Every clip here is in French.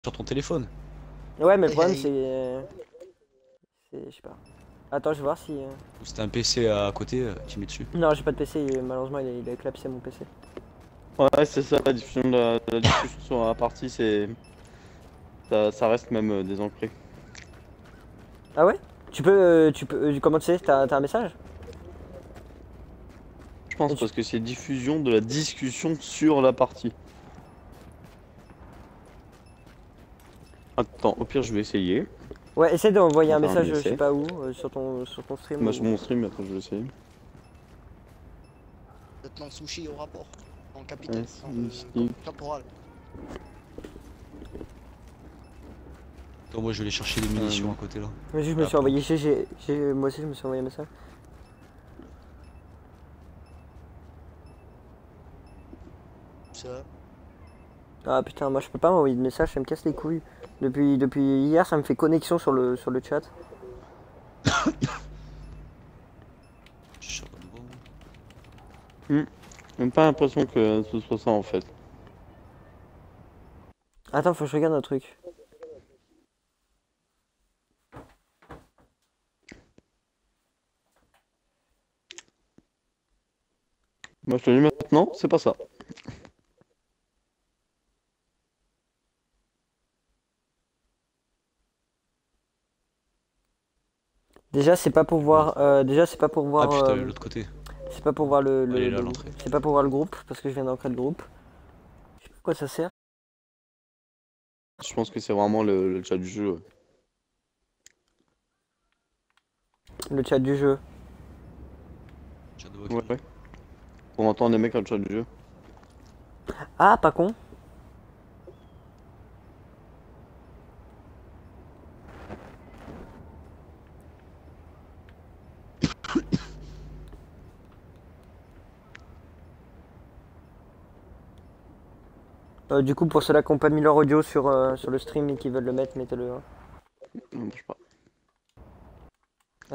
sur ton téléphone. Ouais, mais le problème c'est. Je sais pas. Attends, je vais voir si. Ou si t'as un PC à côté, tu mets dessus. Non, j'ai pas de PC, malheureusement il a éclapsé mon PC. Ouais, c'est ça, la diffusion de la discussion sur la partie, c'est. Ça reste même désancré. Ah ouais? Tu peux. Comment tu sais? T'as un message? Je pense parce que c'est diffusion de la discussion sur la partie. Attends, au pire, je vais essayer. Ouais, essaie d'envoyer un Enfin, message, un je essai. sais pas où, sur ton stream. Bah, ou- sur mon stream, attends, je vais essayer. Lieutenant Sushi au rapport. En capitaine. Ouais, Caporal. Attends, moi je vais aller chercher des munitions à côté là. Vas-y, je me suis Après. envoyé. Moi aussi, je me suis envoyé un message. Ça. Ah putain, moi je peux pas m'envoyer de message, ça me casse les couilles. Depuis hier, ça me fait connexion sur le chat. Je suis pas de bon. J'ai même pas l'impression que ce soit ça en fait. Attends, faut que je regarde un truc. Moi je te dis maintenant, c'est pas ça. Déjà, c'est pas pour voir. Déjà, c'est pas pour Ah voir. putain, de l'autre côté. C'est pas pour voir Elle est là, l'entrée. c'est pas pour voir le groupe parce que je viens d'entrer le groupe. Je sais pas à quoi ça sert. Je pense que c'est vraiment le chat du jeu. Le chat du jeu. Chat de Ouais. vocal. Ouais. Pour entendre les mecs dans le chat du jeu. Ah, pas con. Du coup, pour ceux-là qui n'ont pas mis leur audio sur le stream et qui veulent le mettre, mettez-le. Hein. Non, bouge pas.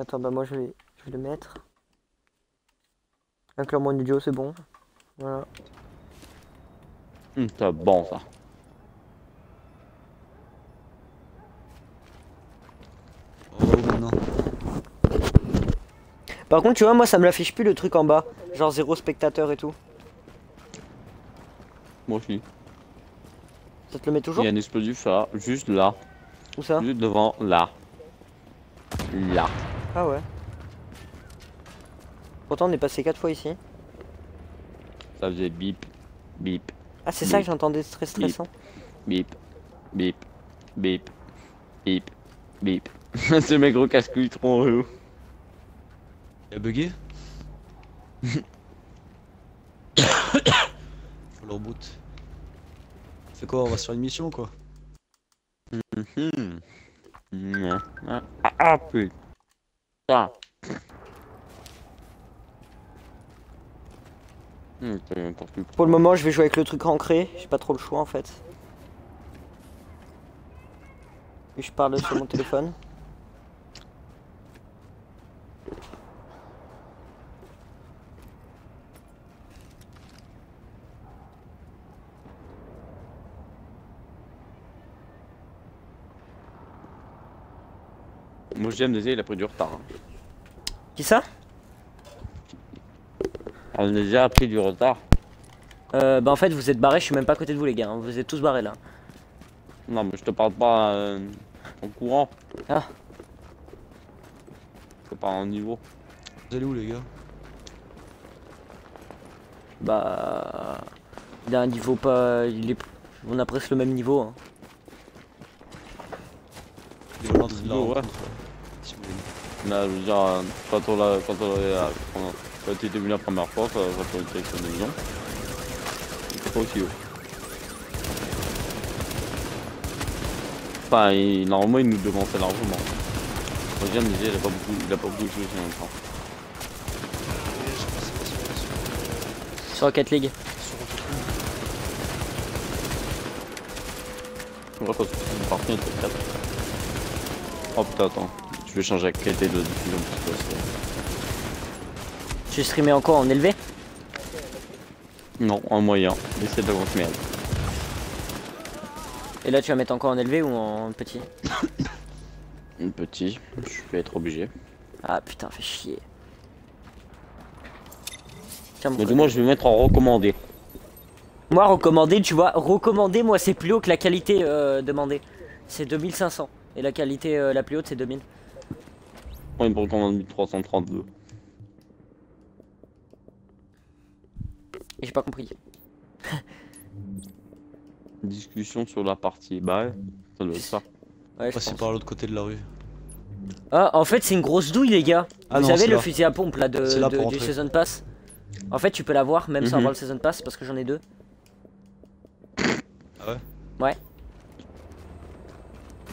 Attends, bah moi je vais le mettre. Inclure mon audio, c'est bon. Voilà. C'est bon ça. Oh maintenant. Par contre, tu vois, moi ça me l'affiche plus le truc en bas. Genre 0 spectateur et tout. Moi aussi. Ça te le met Il toujours? y a un explosif là, juste là. Où ça? Juste devant, là. Là. Ah ouais. Pourtant, on est passé 4 fois ici. Ça faisait bip, bip, Ah, c'est ça que Bip. j'entendais, c'est très stressant. bip, bip, bip, bip, bip. Ce mec gros casse-couille trop relou. Il a bugué. Faut le reboot. C'est quoi, on va se faire une mission ou quoi? Ah putain. T'en plus. Pour le moment, je vais jouer avec le truc ancré. J'ai pas trop le choix en fait. Et je parle sur mon téléphone. Moi j'aime déjà, il a pris du retard. Hein. Qui ça? Amnésia a pris du retard. Bah en fait, vous êtes barrés, je suis même pas à côté de vous les gars. Hein. Vous êtes tous barrés là. Non mais je te parle pas en courant. Ah. Je te parle en niveau. Vous allez où les gars? Bah... Il a un niveau pas... On a presque le même niveau. Hein. Il est à l'entrée de la Ouais. rencontre. Si vous voulez. Là, je veux dire, quand tu étais venu la première fois, quand tu étais sur des maisons, c'était pas aussi haut. Enfin, normalement, il nous devançait largement. Moi, j'aime dire, il a pas beaucoup de choses en même temps. Sur Rocket League. Je vois quand tu parti, il était 4. Oh putain, attends. Je vais changer la qualité de diffusion parce que Tu streamais encore en élevé? non, en moyen. Essaye de continuer. Et là tu vas mettre encore en élevé ou en petit? Un petit, je vais être obligé. Ah putain, fais chier. Tiens, mon Donc code. moi je vais mettre en recommandé. Moi recommandé, tu vois, recommandé moi c'est plus haut que la qualité demandée. C'est 2500 et la qualité la plus haute c'est 2000. On me recommande 1332. Et j'ai pas compris. Discussion sur la partie. Bah ouais, ça doit être ça. Ouais, je Ouais, c'est pense. par l'autre côté de la rue. Ah, en fait c'est une grosse douille les gars. Ah Vous non, savez c'est le là. fusil à pompe là C'est là pour du entrer. Season Pass. En fait tu peux l'avoir même sans Mhm. avoir le Season Pass parce que j'en ai deux. Ah ouais? Ouais.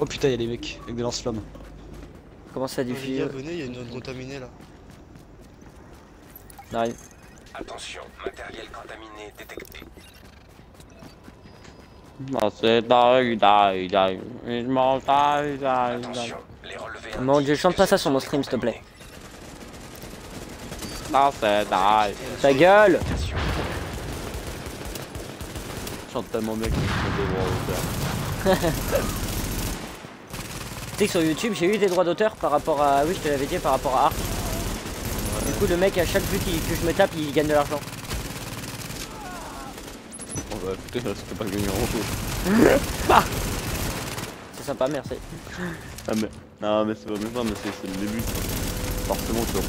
Oh putain, y'a des mecs avec des lance-flammes. Comment ça Les diffuse? gars, venez, il y a une zone contaminée là. N'arrive. Attention, matériel contaminé détecté. Ah c'est die. Je mange die. Attention, les relevés. Mon dieu, chante pas ça sur mon stream s'il te plaît. Ah c'est die. Ta gueule! Je chante tellement bien que je me des droits d'auteur. Tu sais que sur YouTube j'ai eu des droits d'auteur par rapport à... Oui je te l'avais dit par rapport à Ark. Du coup le mec à chaque vue que je me tape il gagne de l'argent. Oh bah écoutez, là c'était pas gagné grand chose. C'est sympa, merci. Ah mais, non mais c'est pas même ça, mais c'est le début. Forcément tu vas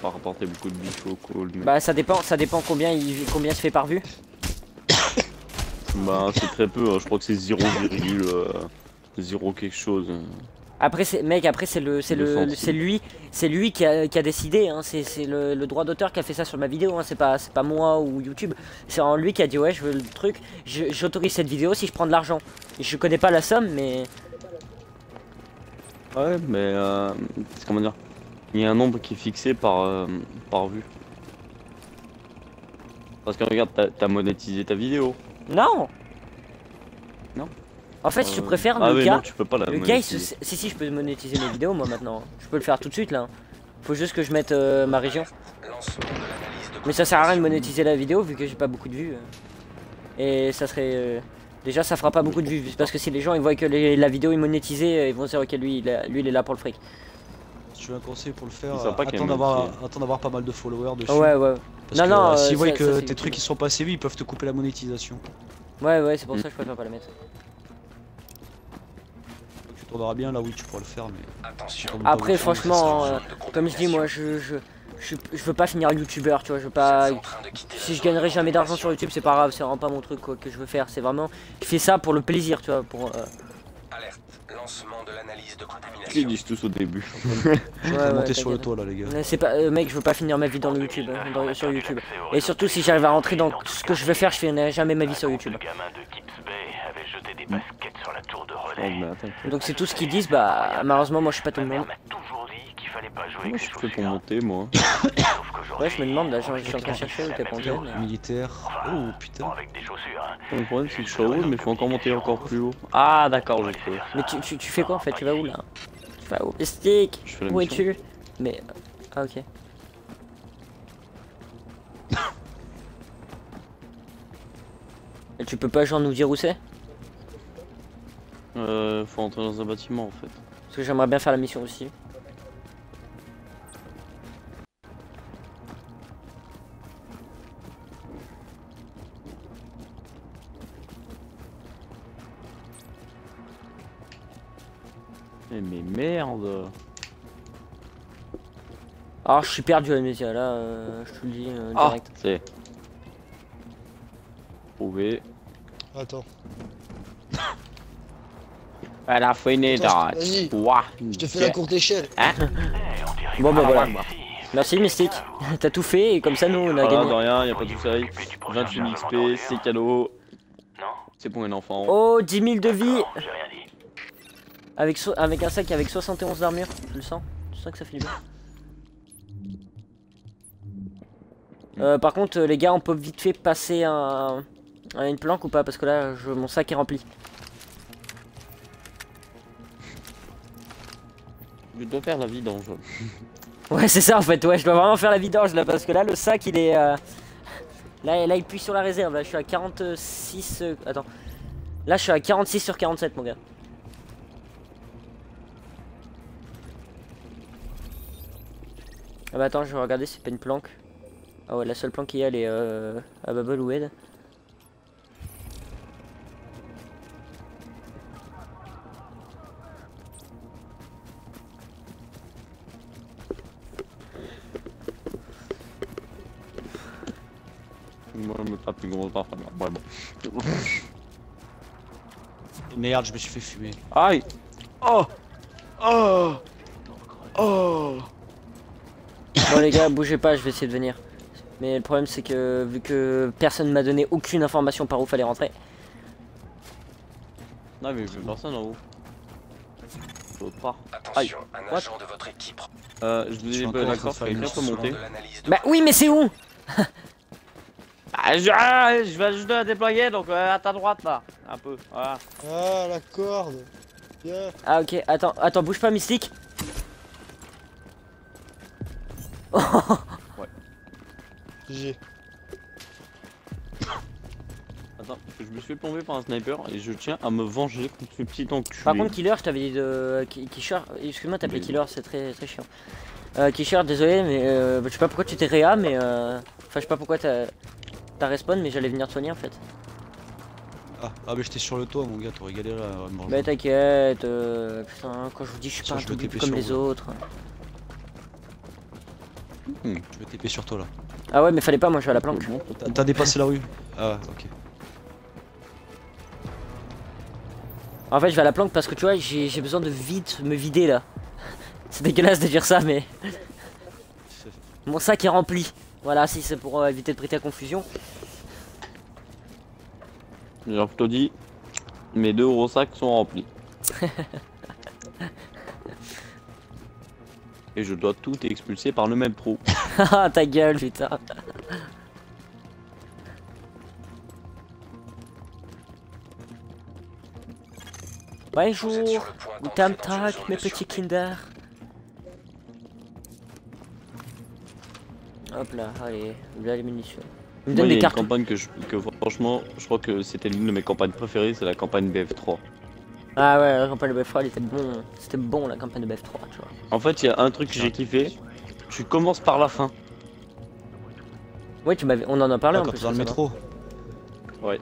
pas rapporter beaucoup de biches au call. Mais... Bah ça dépend combien se fait par vue. Bah c'est très peu, hein. Je crois que c'est 0,0 quelque chose. Après c'est mec, après c'est lui qui a décidé, hein. C'est le droit d'auteur qui a fait ça sur ma vidéo, hein. C'est pas moi ou YouTube. C'est en lui qui a dit ouais je veux le truc, j'autorise cette vidéo si je prends de l'argent. Je connais pas la somme mais. Ouais mais comment dire, il y a un nombre qui est fixé par vue. Parce que regarde, t'as monétisé ta vidéo. Non. Non. En fait je préfère ah le oui, gars. non, tu peux pas la Le gars, monétiser. si je peux monétiser mes vidéos moi maintenant. Je peux le faire tout de suite là. Faut juste que je mette ma région. Lancement de l'analyse de Mais ça sert à rien de monétiser la vidéo vu que j'ai pas beaucoup de vues. Et ça serait... Déjà ça fera pas beaucoup de vues parce que si les gens ils voient que la vidéo est monétisée, ils vont se dire ok lui il est là pour le fric. Si tu veux un conseil pour le faire, C'est sympa qu'il y ait attends d'avoir pas mal de followers dessus. Ouais ouais. Parce Non, que non, s'ils voient ça, que c'est tes YouTube. trucs ils sont pas assez vus, ils peuvent te couper la monétisation. Ouais c'est pour ça que je préfère pas la mettre. Donc tu tourneras bien là, oui tu pourras le faire, mais... Attention. Comme pas Après beaucoup, franchement, ça sert à rien. comme je dis moi je veux pas finir youtubeur tu vois, je veux pas... Si je gagnerai jamais d'argent sur YouTube c'est pas grave, c'est vraiment pas mon truc quoi, que je veux faire, c'est vraiment... Je fais ça pour le plaisir tu vois, pour... Alerte. Lancement de l'analyse de Ils contamination. disent tous au début. Je suis en train de Ouais, monter sur le t'inquiète. toit là les gars. C'est pas, mec, je veux pas finir ma vie dans le YouTube, hein, sur YouTube. Et surtout, si j'arrive à rentrer dans ce que je veux faire, je finirai jamais ma vie sur YouTube. Le gamin de Gibbs Bay avait jeté des baskets sur la tour de Oh, relais. mais attends. Donc c'est tout ce qu'ils disent, bah malheureusement moi je suis pas tout le Ma monde. mère m'a toujours dit qu'il fallait pas jouer Comment avec je les fais pour chaussures. monter moi? Sauf qu'aujourd'hui, Ouais je me demande là, je suis en train de chercher où t'es planté. mais- Militaire. Oh putain. pas avec des chaussures, hein. Le problème c'est que je suis en haut mais il faut encore monter encore plus haut. Ah d'accord je sais. Mais tu fais quoi en fait? Tu vas où là? Tu vas où? Stick! Je fais la Où mission. es-tu? Mais... Ah ok. Et tu peux pas genre nous dire où c'est? Faut entrer dans un bâtiment en fait. Parce que j'aimerais bien faire la mission aussi. Mais merde. Alors je suis perdu à Amnesia là, je te le dis Ah direct. c'est. Trouvé. Attends, À la fenêtre. Attends, vas-y. Ouah. je te fais la courte échelle. Bon bah voilà. Merci Mystique, t'as tout fait et comme ça nous on a Ah, de gagné. rien, y'a pas de soucis. 28 XP, c'est cadeau. Non, C'est pour un enfant. Oh 10 000 de vie non, j'ai rien dit. avec un sac avec 71 d'armure, tu le sens? Tu sens que ça fait du bien? Par contre les gars on peut vite fait passer à une planque ou pas? Parce que là mon sac est rempli. Je dois faire la vidange. Ouais c'est ça en fait, ouais je dois vraiment faire la vidange là parce que là le sac il est... Là il puise sur la réserve, là je suis à 46... Attends. Là je suis à 46 sur 47 mon gars. Ah bah attends, je vais regarder si c'est pas une planque. Ah ouais, la seule planque qu'il y a elle est à Bubble ou Ed. Moi, je me tape une grosse barre, vraiment. Merde, je me suis fait fumer. Aïe! Oh! Oh! Oh! Bon les gars, bougez pas, je vais essayer de venir. Mais le problème c'est que vu que personne m'a donné aucune information par où fallait rentrer. Non, mais il y a personne en haut. L'autre part. Attention, un What? agent de votre équipe. Je Je vous suis ai encore pas en train d'accord, de faire quelqu'un une peut monter. De l'analyse de Bah oui mais c'est où? Je vais juste la déployer, donc à ta droite là. Un peu, voilà. Ah, la corde. Viens. Ah ok, attends, bouge pas Mystique. GG. Attends, je me suis fait plomber par un sniper et je tiens à me venger contre ce petit enculé. Par contre Killer, je t'avais dit de... Kisher, excuse-moi t'appelais Oui. Killer, c'est très chiant. Kisher, désolé mais je sais pas pourquoi tu t'es réa mais enfin je sais pas pourquoi t'as respawn mais j'allais venir te soigner en fait. Ah mais j'étais sur le toit mon gars, t'aurais galéré à me Bah rejoindre. t'inquiète, putain quand je vous dis je suis Tiens, pas un je tout vais bip TP comme sur les vous. autres. Je vais TP sur toi là. Ah ouais mais fallait pas, moi je suis à la planque. T'as dépassé la rue. Ah ok. En fait je vais à la planque parce que tu vois j'ai besoin de vite me vider là. C'est dégueulasse de dire ça mais mon sac est rempli. Voilà, si c'est pour éviter de prêter à confusion. Genre, je te dis, mes 2 gros sacs sont remplis. Et je dois tout expulser par le même trou. Haha ta gueule putain. Vous êtes Bonjour, sur le point Guten d'entrer dans une Tag zone mes de petits sûreté. Kinder. Hop là, allez, là les munitions. Il me Moi, donne il y a des une cartes. campagne que franchement, je crois que c'était l'une de mes campagnes préférées, c'est la campagne BF3. Ah ouais, la campagne de BF3 elle était bon. C'était bon la campagne de BF3, tu vois. En fait, il y a un truc que j'ai kiffé, tu commences par la fin. Oui, on en a parlé Ah, en quand plus. t'es dans le récemment. métro.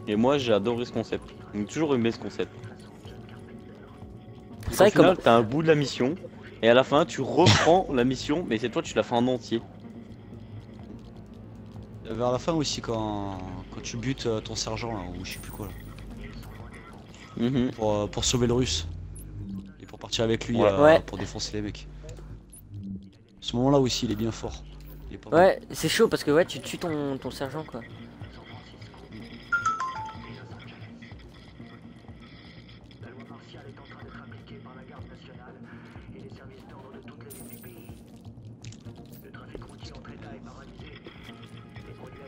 Et moi, j'ai adoré ce concept. J'ai toujours aimé ce concept. C'est vrai Au final, que t'as un bout de la mission, et à la fin, tu reprends la mission, mais cette fois, tu la fais en entier. Vers la fin aussi quand tu butes ton sergent là, ou je sais plus quoi là. Mhm. Pour sauver le russe. Et pour partir avec lui Ouais. Ouais. pour défoncer les mecs. Ce moment là aussi il est bien fort. Il est pas mal. ouais, c'est chaud parce que ouais, tu tues ton sergent quoi.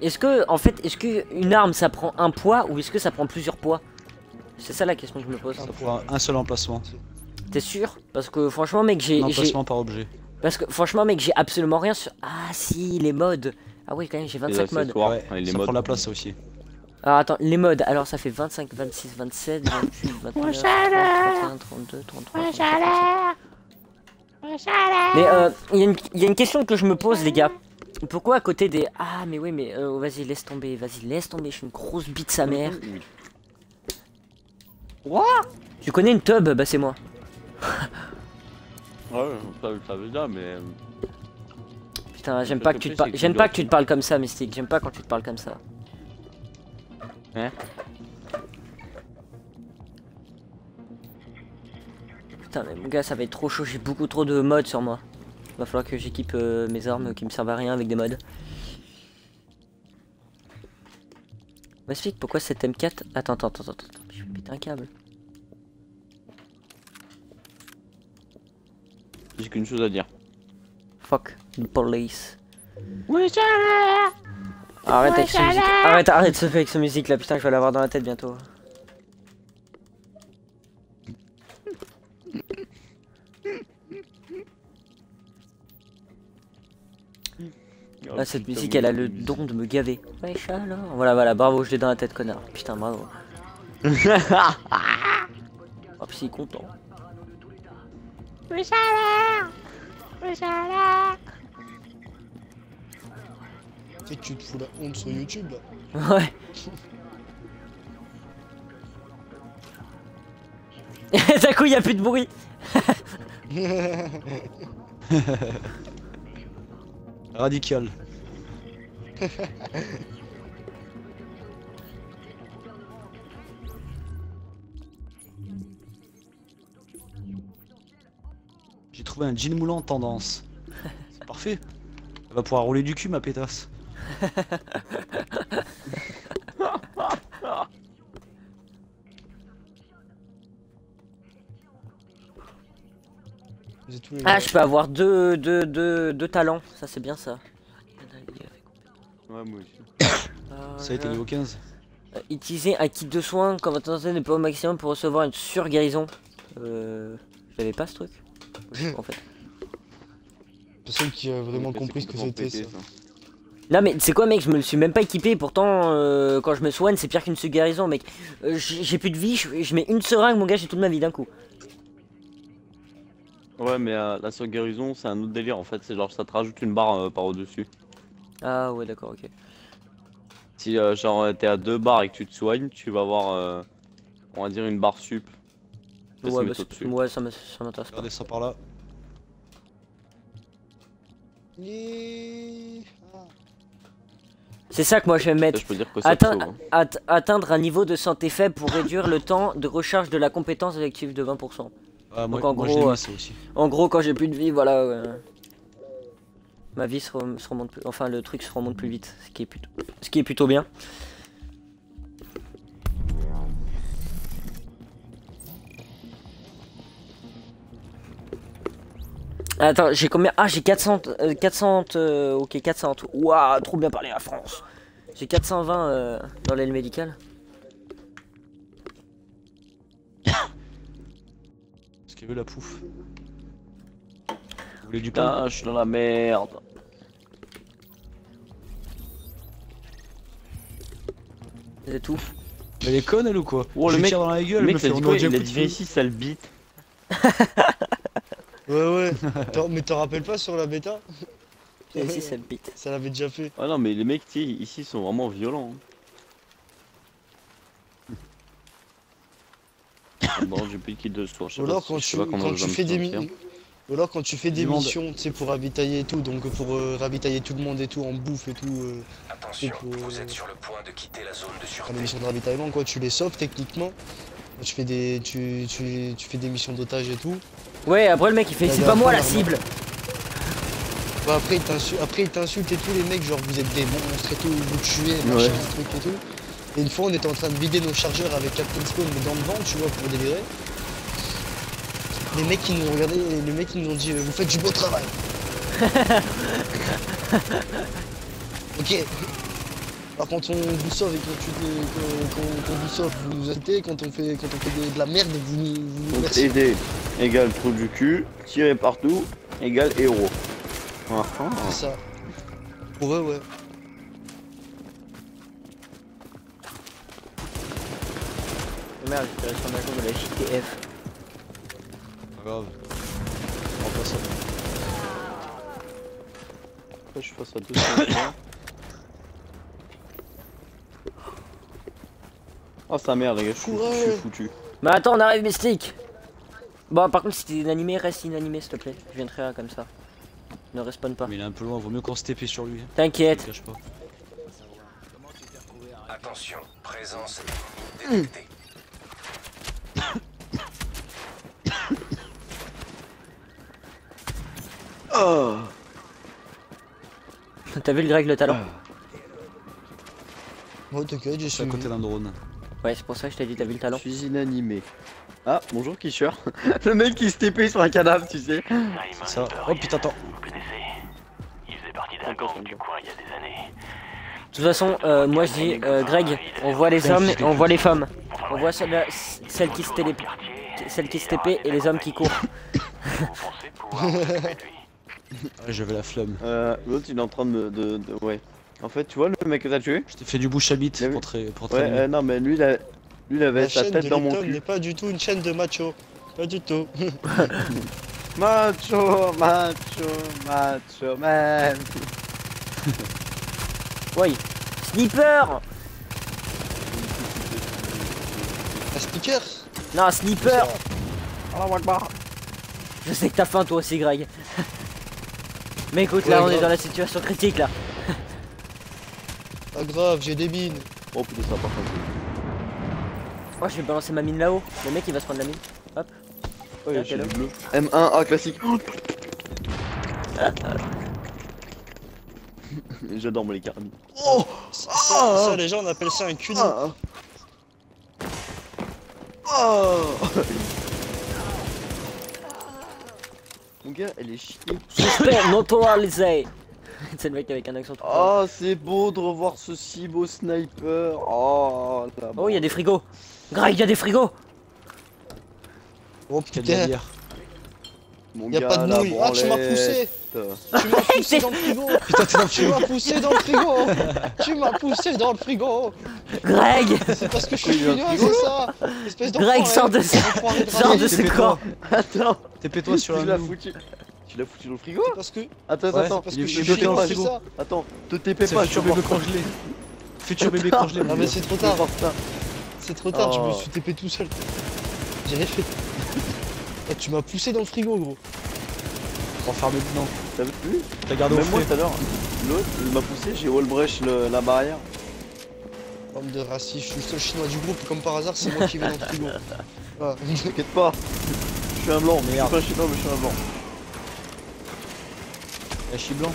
Est-ce que, en fait, est-ce qu'une arme ça prend un poids ou est-ce que ça prend plusieurs poids? C'est ça la question que je me pose. Ça prend un seul emplacement. T'es sûr? Parce que franchement mec Un emplacement par objet. Parce que franchement mec j'ai absolument rien sur... Ah si, les modes. Ah oui quand même j'ai Les 25 modes. accessoires, Ouais, et les ça modes. prend la place ça aussi. Alors attends, les modes, alors ça fait 25, 26, 27, 28, 29, 30, 31, 32, 33, 34, 35. Mais il y a une question que je me pose les gars. Pourquoi à côté des... Ah mais oui mais vas-y laisse tomber, je suis une grosse bite sa mère. Tu connais une tub? Bah c'est moi. Ouais, ça je le savais déjà, mais. Putain, j'aime Ça pas te que tu te plaît, parles. c'est que J'aime tu pas dois- que tu te parles comme ça, Mystique. J'aime pas quand tu te parles comme ça. Hein? Putain, mais mon gars, ça va être trop chaud. J'ai beaucoup trop de modes sur moi. Va falloir que j'équipe mes armes qui me servent à rien avec des modes. Mystique, pourquoi cette M4? Attends. Je vais péter un câble. J'ai qu'une chose à dire. Fuck, the police. Arrête avec cette musique. Arrête avec cette musique là, putain, je vais l'avoir dans la tête bientôt. Ah, cette musique elle a le don de me gaver. Wesh alors. Voilà, bravo, je l'ai dans la tête, connard. Putain, bravo. Oh, puis il est content. Tu sais que tu te fous la honte sur YouTube là. Ouais. D'un coup, il n'y a plus de bruit. Radical. J'ai trouvé un jean moulant en tendance. C'est parfait. Elle va pouvoir rouler du cul, ma pétasse. Vous êtes tous les Ah, gars. je peux avoir deux talents. Ça, c'est bien ça. Ouais, moi aussi. Ça a été niveau 15. Utiliser un kit de soins quand votre santé n'est pas au maximum pour recevoir une sur-guérison. J'avais pas ce truc. En fait. Personne qui a vraiment Ok, compris ce c'est que c'était ça. complètement pété, Non mais c'est quoi mec, je me le suis même pas équipé, pourtant quand je me soigne c'est pire qu'une sur-guérison mec. J'ai plus de vie, je mets une seringue mon gars, j'ai toute ma vie d'un coup. Ouais, mais la sur-guérison, c'est un autre délire en fait. C'est genre, ça te rajoute une barre par au-dessus. Ah ouais d'accord, ok. Si genre t'es à 2 barres et que tu te soignes, tu vas avoir, on va dire, une barre sup. Ça, Ouais, c'est bah, au-dessus. ouais ça m'intéresse pas. Regardez ça par là. C'est ça que moi je vais Ça, mettre. je peux dire que ça te sauve, hein. Atteindre un niveau de santé faible pour réduire le temps de recharge de la compétence effective de 20%. Ah, moi, Donc, en moi, gros, je l'ai mis ça aussi. En gros quand j'ai plus de vie voilà ma vie se remonte plus, enfin le truc se remonte plus vite, ce qui est plutôt bien. Attends, j'ai combien? Ah, j'ai 400, ok, 400. Waouh, trop bien parlé la France. J'ai 420 dans l'aile médicale. Parce qu'il veut la pouffe. Vous voulez du pain? Putain, je suis dans la merde. C'est tout. Elle est conne elle ou quoi? Oh, Je le lui mec, tire dans la gueule, le elle mec, me t'as fait dit on quoi? aurait Il a déjà dit pris viens de feu. ici, sale bite. Ouais. Mais t'en rappelles pas sur la bêta? Et ici, c'est le beat. Ça l'avait déjà fait. Ah non, mais les mecs, tu sais, ici, sont vraiment violents. Bon, j'ai plus de kit de soir. Ou alors quand tu fais des ou alors quand tu fais des Du monde. missions, tu sais, pour ravitailler et tout, donc pour ravitailler tout le monde et tout en bouffe et tout, Attention, pour, vous êtes sur le point de quitter la zone de enfin, sûreté. les missions de ravitaillement quoi, tu les sauves techniquement. Tu fais des tu fais des missions d'otage et tout. Ouais, après le mec il fait La c'est pas dernière moi fois, la cible. Bah, après il t'insulte et tout les mecs, genre vous êtes des monstres et tout, vous tuez, machin, Ouais. truc et tout. Et une fois on était en train de vider nos chargeurs avec Captain Spawn mais dans le vent, tu vois, pour délirer. Les mecs qui nous ont regardé, les mecs qui nous ont dit vous faites du beau travail. Ok. Alors quand on vous sauve et quand vous sauve, vous nous aidez, quand on fait de la merde, vous nous Donc, merci. aider égale trou du cul, tirer partout égale héros. Ah, ah. C'est ça. Pour eux, ouais. Merde, j'ai tiré sur ma jambe de la JTF. Pas grave. On va pas ça. Après, je fasse à 200. Oh sa merde les gars, je suis foutu. Mais attends, on arrive Mystique. Bon, par contre, si t'es inanimé, reste inanimé s'il te plaît. Je viens de rien comme ça. Ne respawn pas. Mais il est un peu loin, vaut mieux qu'on se TP sur lui. Je T'inquiète. le cache pas. Attention, présence détectée. Oh. T'as vu le Greg le talent? Oh t'inquiète, je Je suis suis à côté d'un drone. Ouais, c'est pour ça que je t'ai dit, t'as vu le Je talent? suis inanimé. Ah, bonjour Kisher. Le mec qui se TP sur un cadavre, tu sais. Simon Ça. Burrier, Oh putain, attends. vous connaissez? Il faisait partie d'un gang du coin il y a des années. De toute façon, moi je dis, Greg, on voit les hommes et on voit les femmes. On voit celles qui se télé... celles qui se TP et les hommes qui courent. Vous pensez pouvoir vous occuper de lui? Ouais, j'avais la flamme. L'autre il est en train ouais. En fait, tu vois le mec que t'as tué? Je t'ai fait du bouche à bite T'as vu pour te Ouais, ranimer. non mais lui Lui, il avait La sa chaîne tête de dans mon Lipton cul. n'est pas du tout une chaîne de macho. Pas du tout. Macho, macho, macho, man. Ouais. Sniper. Un sticker. Non, un sniper. Allah Akbar. Je sais que t'as faim toi aussi, Greg. Mais écoute, là, Ouais, on est grave. dans la situation critique là. Pas grave, j'ai des mines. Oh putain, ça va pas faire. Oh, je vais balancer ma mine là-haut. Le mec, il va se prendre la mine. Hop. Oh, Ah, j'ai quel du bleu. M1A classique. J'adore moi les carabines. Oh Ça, les gens on appelle ça un cul. Mon gars, elle est chiée. Suspect neutralisé. C'est le mec avec un accent tout. Oh, c'est beau de revoir ce si beau sniper. Oh, là Oh, il y a des frigos. Greg, il y a des frigos. Oh Quelle de la putain, bière. Mon y a pas de la nouilles. Ah, tu m'as poussé. Tu m'as poussé dans le frigo. Putain, t'es dans le Tu m'as poussé dans le frigo. Tu m'as poussé dans le frigo. Greg. C'est parce que je suis fini, c'est ça. Espèce Greg, sors de ce... sors de ce corps. Attends, TP-toi sur tu un l'as loup. foutu. Tu l'as foutu dans le frigo? Parce que, Attends, Ouais, attends, parce il que est je suis bloqué dans fini, le c'est frigo. ça. attends, te TP C'est pas, futur je vais bébé voir congelé. Futur bébé congelé. Ah mon mais gars. c'est trop ça. Je vais tard. voir ça. C'est trop tard, je me Oh. suis TP tout seul. J'ai rien fait. Ah, tu m'as poussé dans le frigo, gros. Pour faire maintenant. T'as vu? T'as gardé au Même moi frais. tout à l'heure, l'autre il m'a poussé, j'ai wallbreach la barrière. Bande de racistes, je suis le seul chinois du groupe, comme par hasard, c'est moi qui vais dans le frigo. Voilà. T'inquiète pas, je suis un blanc, je suis Merde. pas un chinois mais je suis un blanc. La chi blanc.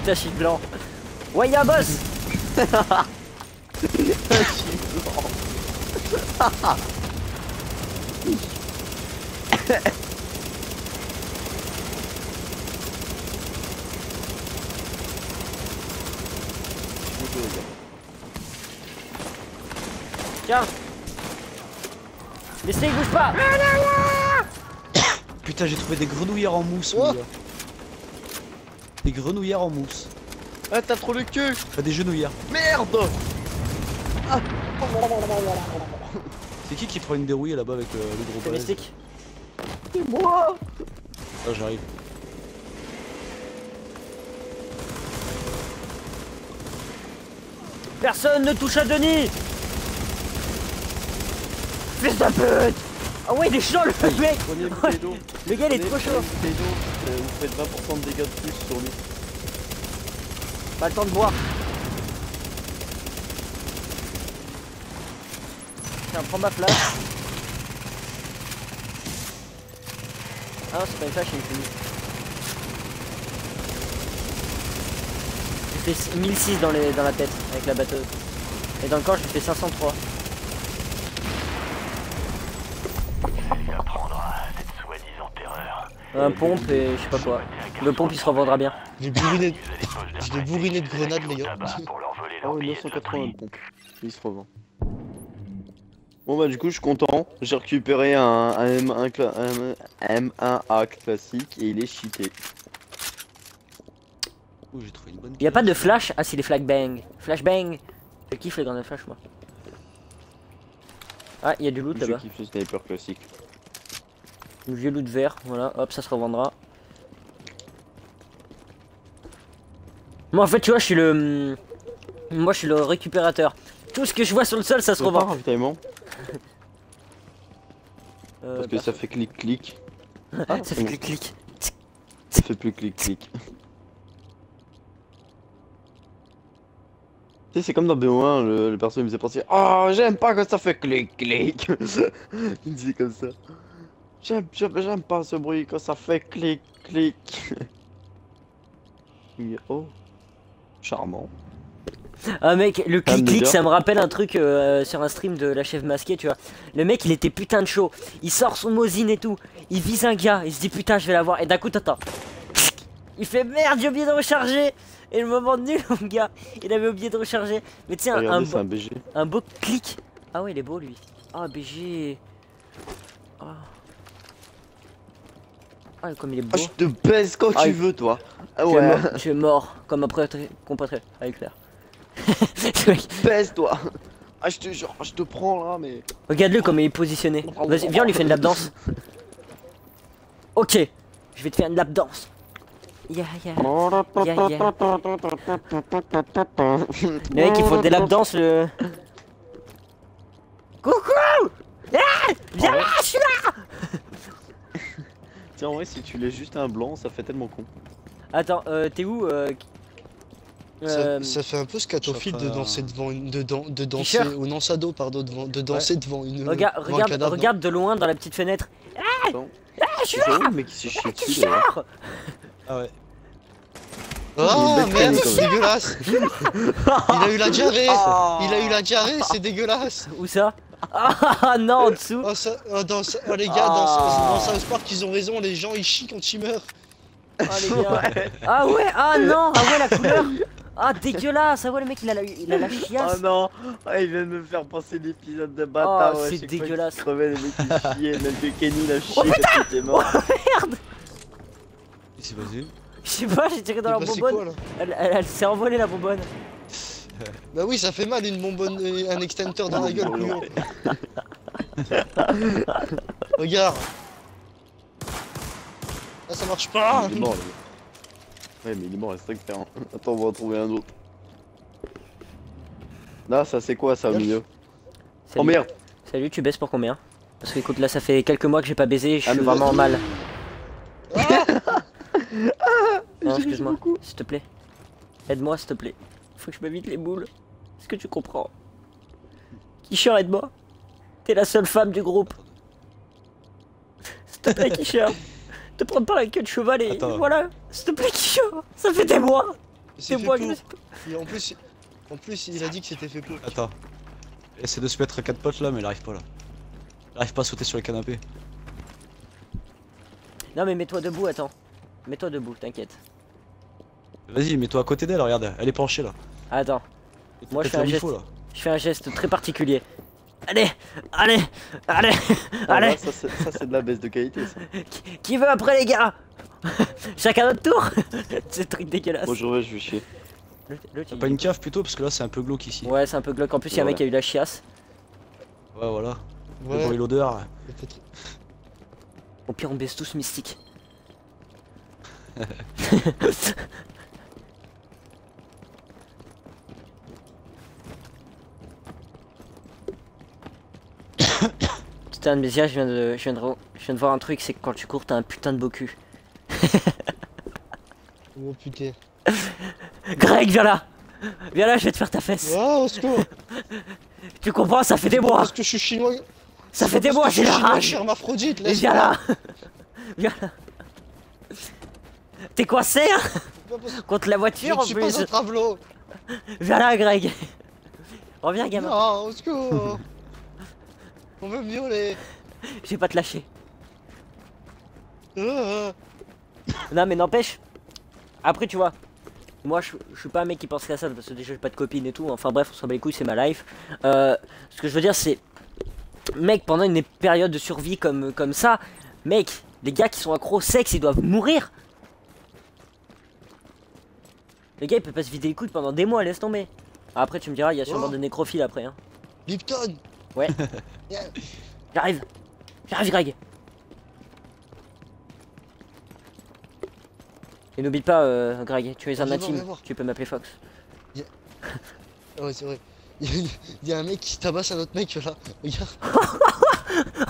T'as chic blanc. Ouais, y'a un boss. Tiens. Laissez, bouge pas. Putain, j'ai trouvé des grenouillères en mousse, Oh. mon gars. Des grenouillères en mousse. Ah t'as trop le cul. Enfin, des genouillères. Merde. C'est qui prend une dérouille là-bas avec le gros C'est balèze? mystique. C'est moi. Ah, j'arrive. Personne ne touche à Denis. Fils de pute. Ah ouais, il est chaud le mec. Prenez une bouteille d'eau. Le gars il est trop chaud. Une bouteille d'eau, vous faites 20% de dégâts de plus sur lui. Pas le temps de boire. Tiens, prends ma flash. Ah non, c'est pas une flash, c'est une fumée. J'ai fait 1006 dans la tête avec la batteuse. Et dans le corps, j'ai fait 503. Il apprendra cette soi-disant terreur. Un pompe et je sais pas quoi. Le pompe il se revendra bien. J'ai bourriné, je l'ai bourriné de grenades, les gars. Pour leur voler Ah leur ouais, billet de 980 loterie. de pompe. Il se revend. Bon bah du coup je suis content, j'ai récupéré un M1A classique et il est cheaté. Oh, j'ai trouvé une bonne. Y a pas de flash. Ah, c'est les flashbang. Flashbang. Je kiffe les grenades flash moi. Ah, il y a du loot Je là-bas. kiffe le sniper classique. Du vieux loot vert. Voilà, hop, ça se revendra. Moi en fait, tu vois, je suis le. Moi je suis le récupérateur. Tout ce que je vois sur le sol, ça se C'est pas un revend. ravitaillement parce que Bah, ça fait clic clic. ça fait bon. clic clic. Ça fait plus clic clic. Tu sais c'est comme dans BO1, le perso il me faisait penser oh j'aime pas quand ça fait clic clic. Il me disait comme ça. J'aime pas ce bruit quand ça fait clic clic. Oh charmant. Ah mec, le Ah, clic clic, déjà. ça me rappelle un truc sur un stream de la chef masquée, tu vois. Le mec, il était putain de chaud. Il sort son Mosin et tout. Il vise un gars. Il se dit putain, je vais l'avoir. Et d'un coup, t'entends. Il fait merde, j'ai oublié de recharger. Et le moment nul, mon gars. Il avait oublié de recharger. Mais tu sais, Regardez c'est un BG. un beau clic. Ah ouais, il est beau lui. Ah, BG. Ah, ah comme il est beau. Ah, je te baise quand Ah, tu il- veux toi. Ah Tu es ouais. mort, tu es mort comme un compatriote avec l'air. Baise toi. Ah, je te jure, je te prends là, mais. Regarde-le comme il est positionné. Vas-y, viens, on lui fait une lap danse. Ok, je vais te faire une lap danse. Yeah, yeah. Yeah, yeah. Le mec, il faut des lap danse, le. Coucou! Ah, viens là, je suis là! Tiens, en vrai, si tu laisses juste un blanc, ça fait tellement con. Attends, t'es où Ça fait un peu scatophile de danser devant une. De danser. T-shirt. Ou non, Sado, pardon, de danser devant une. Regarde, devant un cadavre, regarde de loin dans la petite fenêtre. Attends. Ah, je suis C'est là! où le mec qui s'est chié dessus d'ailleurs? T-shirt! Ah ouais. non. Ah Il est bête merde, quand même. c'est dégueulasse! Il a eu la diarrhée! Ah. Il a eu la diarrhée, c'est dégueulasse! Où ça? Ah non, en dessous! Oh, oh, les gars, dans South Park, ils ont raison, les gens ils chient quand ils meurent! Ah les gars! Ah ouais! Ah non! Ah ouais, la couleur! Ah dégueulasse! Ah ouais, le mec il a la Oh chiasse! non, ah, il vient de me faire penser l'épisode de bâtard. Oh, ouais, c'est chaque fois qu'il dégueulasse. crevait, les mecs ils chiaient, même que Kenny l'a chié quand il était mort. Merde! Qu'est-ce qui s'est passé? Je sais pas, j'ai tiré dans la Il s'est passé bonbonne. quoi là? Elle s'est envolée la bonbonne. Bah oui, ça fait mal une bonbonne, un extincteur dans la gueule, couillon! Regarde! Ah, ça marche pas! Il est mort, le gars. Ouais, mais il est mort, c'est ça que hein. Attends, on va en trouver un autre. Là, ça c'est quoi ça au milieu? Oh Salut. merde! Salut, tu baisses pour combien? Parce que écoute, là ça fait quelques mois que j'ai pas baisé, je Ah, suis mais vraiment vas-y. mal. Ah Non, excuse-moi, s'il te plaît. Aide-moi, s'il te plaît. Faut que je m'évite les boules. Est-ce que tu comprends? Kisher, aide-moi. T'es la seule femme du groupe. S'il te plaît, Kisher. Te prends pas la queue de cheval et Attends. voilà. S'il te plaît, Kisher. Ça fait des mois. C'est Des fait mois pour. que je... Et en plus, il a dit que c'était fait pour. Attends. Essaie de se mettre à 4 potes là, mais il arrive pas là. Il arrive pas à sauter sur le canapé. Non mais mets-toi debout, attends. Mets-toi debout, t'inquiète. Vas-y, mets-toi à côté d'elle, regarde, elle est penchée là. Attends, moi, je fais Fais un geste. là. je fais un geste très particulier. Allez, allez, allez, Ah, allez. là, ça c'est de la baisse de qualité ça. Qui veut après les gars? Chacun notre tour. C'est truc dégueulasse. Bon, je vais chier. L'autre, T'as il- pas une cave plutôt parce que là c'est un peu glauque ici. Ouais, c'est un peu glauque. En plus, il y a un mec qui a eu la chiasse. Ouais, voilà. Le Ouais, bruit, l'odeur. peut-être. Au pire, on baisse tous mystique. Putain, Amnésia, je viens de voir un truc, c'est que quand tu cours, t'as un putain de beau cul. Oh putain. Greg, viens là! Viens là, je vais te faire ta fesse. Oh, au secours! Tu comprends, ça fait des mois. Parce que je suis chinois. Ça fait des mois, j'ai la Je rage. suis hermaphrodite, Mais laisse viens là. Viens là. T'es coincé, hein? Contre la Je voiture ne en suis plus. pas un travelot. Viens là, Greg. Reviens, gamin. Non, au secours. On veut me violer. Je vais pas te lâcher. Ah, Non, mais n'empêche. Après, tu vois. Moi, je suis pas un mec qui pense qu'à ça parce que déjà j'ai pas de copine et tout. Enfin bref, on s'en bat les couilles, c'est ma life. Ce que je veux dire, c'est. Mec, pendant une période de survie comme ça, mec, les gars qui sont accros au sexe, ils doivent mourir. Les gars, ils peuvent pas se vider les couilles pendant des mois, laisse tomber. Après, tu me diras, il y a sûrement Oh. des nécrophiles après. Hein. Lipton. Ouais. Yeah. J'arrive. J'arrive, Greg. Et n'oublie pas, Greg, tu es un Viens voir, intime. viens voir. Tu peux m'appeler Fox. Ah ouais, c'est vrai. Il y a un mec qui tabasse un autre mec là.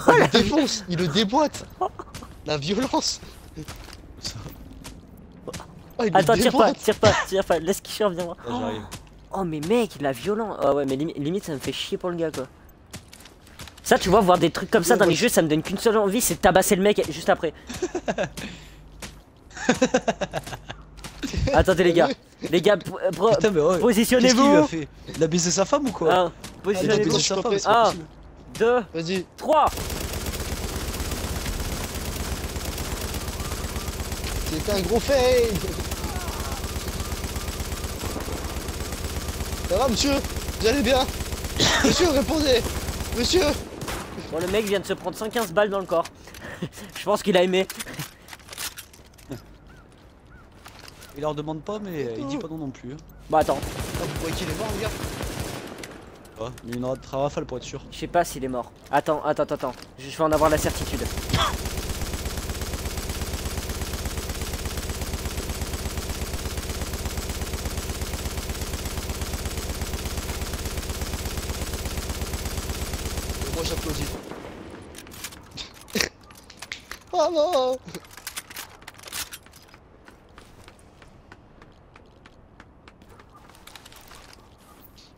Regarde. Il le défonce, il le déboîte. La violence. Ah, il le Attends, déboîte. tire pas, laisse Kisher, viens voir. Là, j'arrive. Oh mais mec, la violence. Ah ouais, mais limite ça me fait chier pour le gars quoi. Ça, tu vois, voir des trucs comme ça dans les jeux, ça me donne qu'une seule envie, c'est de tabasser le mec juste après. Attendez les gars, Putain, mais ouais. Qu'est-ce qu'il lui a positionnez-vous. fait? Il a baisé sa femme ou quoi? Un, Il a positionnez-vous. baisé je sa t'en femme, prie. c'est pas Un. possible. 2, Vas-y. 3. C'est un gros fade. Ça va monsieur? Vous allez bien? Monsieur, répondez. Monsieur. Bon, le mec vient de se prendre 115 balles dans le corps. Je pense qu'il a aimé. Il leur demande pas, mais il dit pas non non plus. Hein. Bah attends. Ah, vous voyez qu'il est mort, regarde. pas. Il y a une rafale pour être sûr. Je sais pas s'il est mort. Attends. Je vais en avoir la certitude. Moi j'applaudis. Bravo.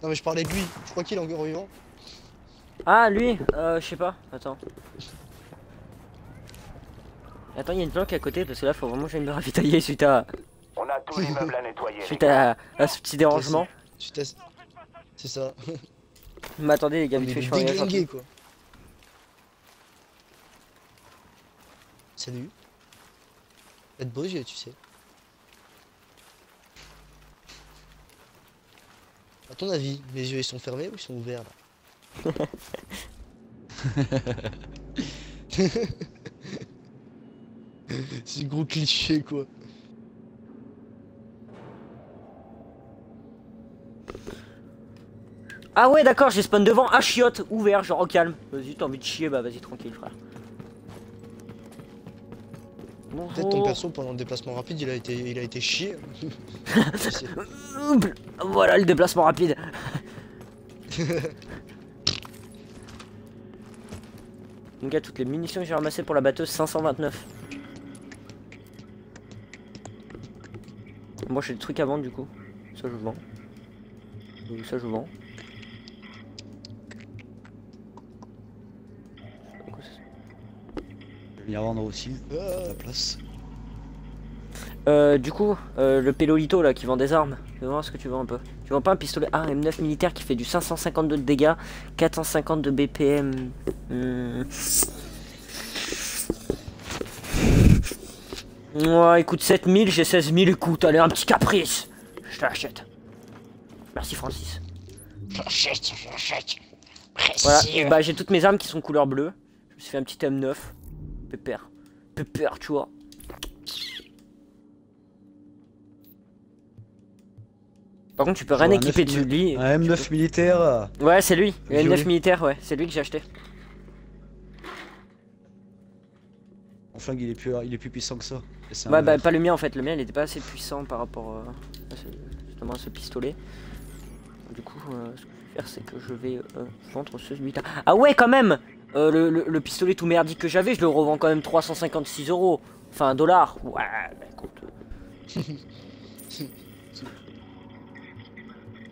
Non mais je parlais de lui, je crois qu'il est encore vivant. Ah lui, je sais pas. Attends, il y a une planque à côté parce que là faut vraiment que j'aille me ravitailler suite à On a tout l'immeuble à nettoyer. les suite gars. à ce petit dérangement. Tu testes. C'est ça. Mais attendez les gars, On vite est fait, je suis en déglingués quoi. Salut. Être beau tu sais. À ton avis, mes yeux ils sont fermés ou ils sont ouverts là? C'est gros cliché quoi. Ah ouais d'accord, j'ai spawn devant, ah chiotte, ouvert, genre au calme. Vas-y, t'as envie de chier, bah vas-y tranquille frère. Peut-être ton perso pendant le déplacement rapide il a été chié. Tu sais. Voilà le déplacement rapide. Donc gars, toutes les munitions que j'ai ramassées pour la batteuse, 529. Moi j'ai des trucs à vendre du coup. Ça je vends. Ça je vends. Je vais venir vendre aussi. La place. Du coup, le Pelolito là qui vend des armes, je vais voir ce que tu vends un peu. Tu vends pas un pistolet M9 militaire qui fait du 552 de dégâts, 450 de BPM. Ouais, écoute, 7000, j'ai 16 000, écoute, allez, un petit caprice. Je te l'achète. Merci Francis. J'achète. Voilà, et bah j'ai toutes mes armes qui sont couleur bleue. Je me suis fait un petit M9. Pépère. Pépère, tu vois. Par contre, tu peux rien équiper de lui. Un M9 militaire. Ouais, c'est lui. Le Violet. M9 militaire, ouais. C'est lui que j'ai acheté. Mon flingue il est plus puissant que ça. Et c'est un Ouais, bah vert. pas le mien en fait. Le mien il était pas assez puissant par rapport justement à ce pistolet. Du coup, ce que je vais faire, c'est que je vais vendre celui-là. Ah ouais, quand même. Le pistolet tout merdique que j'avais, je le revends quand même 356 €. Enfin, $. Ouais, bah écoute.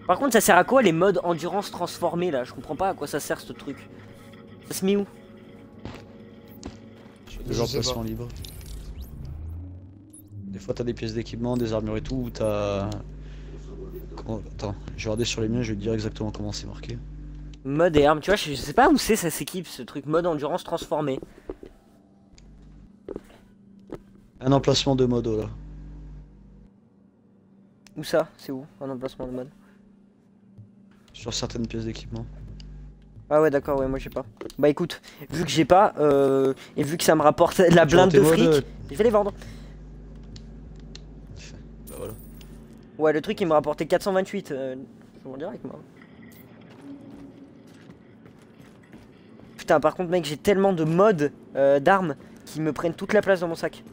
Par contre, ça sert à quoi les modes endurance transformés là? Je comprends pas à quoi ça sert ce truc. Ça se met où? Toujours Je sais placement libre. Des fois t'as des pièces d'équipement, des armures et tout, où t'as... Attends, je vais regarder sur les miens, je vais te dire exactement comment c'est marqué. Mode et armes, tu vois, je sais pas où c'est, ça s'équipe ce truc, mode endurance transformé. Un emplacement de modo là. Où ça? C'est où un emplacement de mode? Sur certaines pièces d'équipement. Ah ouais d'accord, ouais moi j'ai pas. Bah écoute, vu que j'ai pas, et vu que ça me rapporte la blinde tes de modes, fric, je vais les vendre. Bah voilà. Ouais le truc il m'a rapporté 428, je vends direct moi. Putain par contre mec j'ai tellement de modes d'armes qui me prennent toute la place dans mon sac.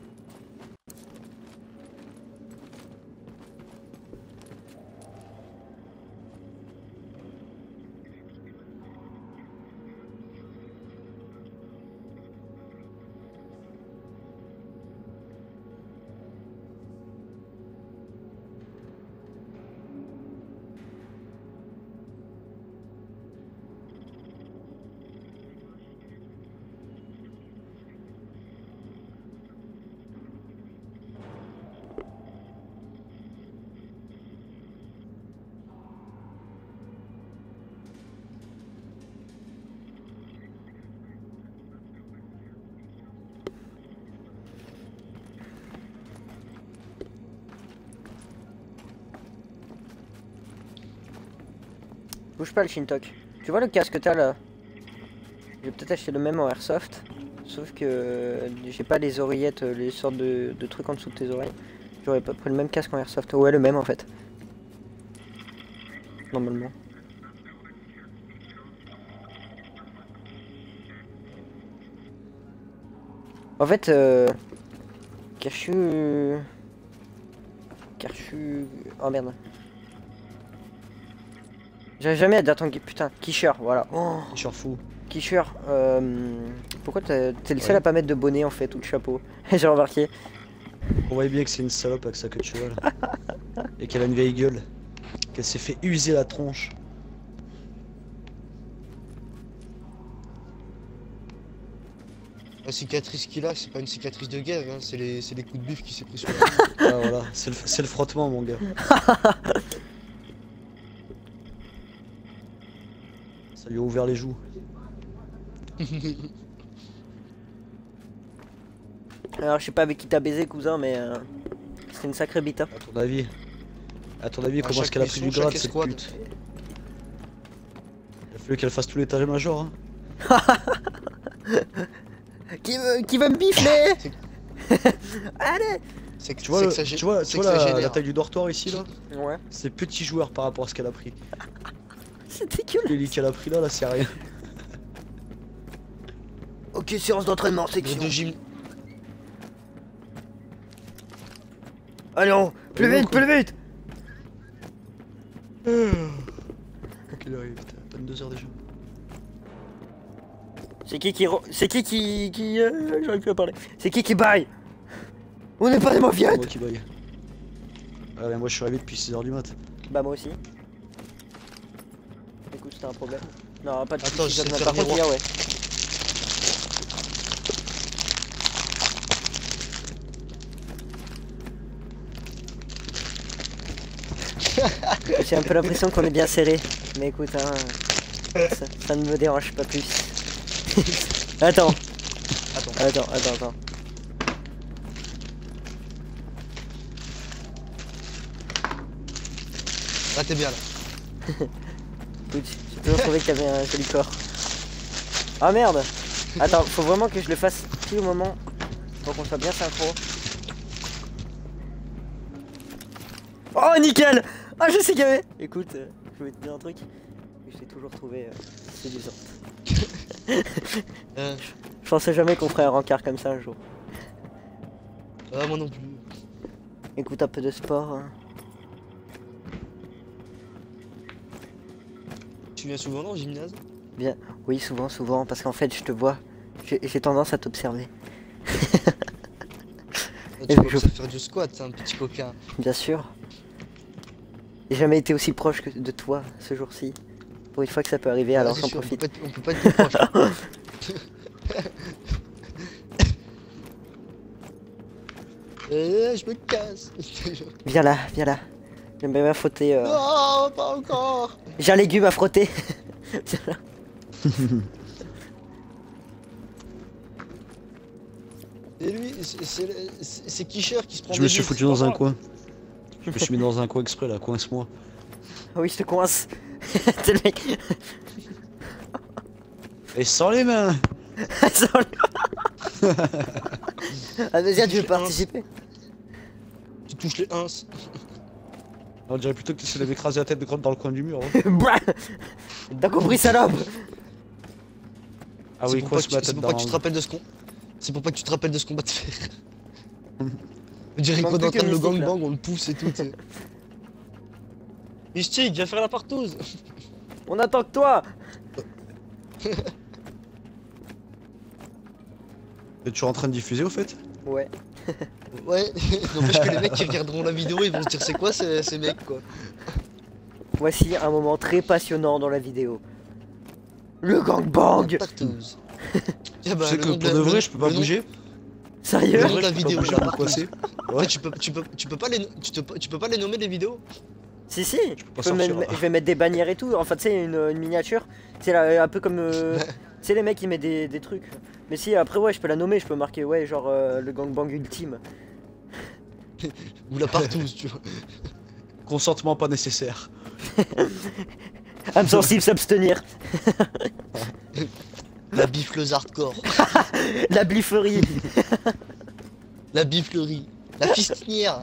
Bouge pas le Shintok. Tu vois le casque que t'as là? Je vais peut-être acheter le même en airsoft. Sauf que j'ai pas les oreillettes, les sortes de trucs en dessous de tes oreilles. J'aurais pas pris le même casque en airsoft. Ouais le même en fait. Normalement. En fait, Karchu... Karchu... Oh merde. J'arrive jamais à dire ton... Putain, Kisher, voilà. Oh, Je suis fou. Kisher, pourquoi t'es le seul Ouais. à pas mettre de bonnet en fait, ou de chapeau? J'ai remarqué. On voit bien que c'est une salope avec sa queue de cheval. Et qu'elle a une vieille gueule. Qu'elle s'est fait user la tronche. La cicatrice qu'il a, c'est pas une cicatrice de guerre, hein, c'est les coups de bif qui s'est pris sur la Ah voilà, c'est le frottement mon gars. Ça lui a ouvert les joues. Alors je sais pas avec qui t'as baisé cousin, mais c'est une sacrée bite. Hein. À ton avis, À comment chaque est-ce qu'elle a pris du mission, grade chaque cette escouade. pute? Il a fallu qu'elle fasse tous les étages majors hein. Qui veut me bifler? Allez. C'est que Tu vois, c'est le- que ça tu vois, c'est tu que vois ça la génère. taille du dortoir ici là? Ouais. C'est petit joueur par rapport à ce qu'elle a pris. C'est dégueulasse. Les lits qu'elle a pris là, c'est rien. Ok, séance d'entraînement, Les section. deux gym. Allons, plus Mais non, vite, quoi. plus vite. Quelle heure il est, putain, 22h déjà. C'est qui j'arrive plus à parler. C'est qui baille? On n'est pas des C'est mauviettes. moi qui baille. Ah mais moi je suis arrivé depuis 6h du mat. Bah moi aussi. Écoute, c'était un problème. Non, pas de Attends, soucis, j'essaie de Zazman. faire Par contre, miroir. ouais. J'ai un peu l'impression qu'on est bien serré. Mais écoute, hein, ça ne me dérange pas plus. Attends. Attends. Là t'es bien là. Écoute, j'ai toujours trouvé que t'avais un joli corps. Ah merde. Attends, faut vraiment que je le fasse pile au moment pour qu'on soit bien synchro. Oh nickel. Ah je sais qu'il y avait. Écoute, je vais te dire un truc que j'ai toujours trouvé séduisant. Je pensais jamais qu'on ferait un rencard comme ça un jour. Ah moi non plus. Écoute un peu de sport. Hein. Tu viens souvent dans le gymnase? Bien, oui souvent, parce qu'en fait je te vois, j'ai tendance à t'observer. Tu Et peux je- faire du squat, c'est un petit coquin. Bien sûr. J'ai jamais été aussi proche que de toi ce jour-ci. Pour une fois que ça peut arriver, alors Vas-y, j'en sûr, profite. on peut pas être plus proche. Je me casse. Viens là. J'aime bien frotter. Non, pas encore. J'ai un légume à frotter. Viens là. Et lui, c'est Kisher qui se prend Je des me suis buts, foutu c'est dans pas un moi. coin. Je me suis mis dans un coin exprès là, coince-moi. Ah oui, je te coince. T'es le mec. Et sans les mains. Sans le- Ah vas-y, tu veux touches les participer? Tu touches les ins. On dirait plutôt que tu essaies de m'écraser la tête de crotte dans le coin du mur. Hein. Bah. T'as compris, salope? Ah oui, quoi, c'est pour pas que tu te rappelles de ce qu'on. C'est pour pas que tu te rappelles de ce combat de fer. On dirait manque qu'on est en plus train de que le Mystique, là. gangbang, on le pousse et tout. tu sais. Mystique, viens faire la partouze. On attend que toi. Es-tu en train de diffuser au fait? Ouais. Ouais, n'empêche que les mecs qui regarderont la vidéo, ils vont se dire c'est quoi ces mecs quoi. Voici un moment très passionnant dans la vidéo. Le gangbang. La partouze. Tiens, bah, Tu sais le que nom pour la- de le- vrai, je peux pas le nom- bouger. Sérieux? Le nom de la Je peux pas vidéo, bouger, la je peux partouze. coincer. Ouais, Ouais. tu peux pas les, tu peux pas les nommer les vidéos. Si, pas je, sortir, là. je vais mettre des bannières et tout. Enfin, tu sais, une miniature. C'est un peu comme. Tu sais, les mecs ils mettent des trucs. Mais si, après, ouais, je peux la nommer. Je peux marquer, ouais, genre le gangbang ultime. Ou la partouze, tu vois. Consentement pas nécessaire. Âme sensible, s'abstenir. La bifleuse hardcore. La blifferie. La biflerie. La fistinière.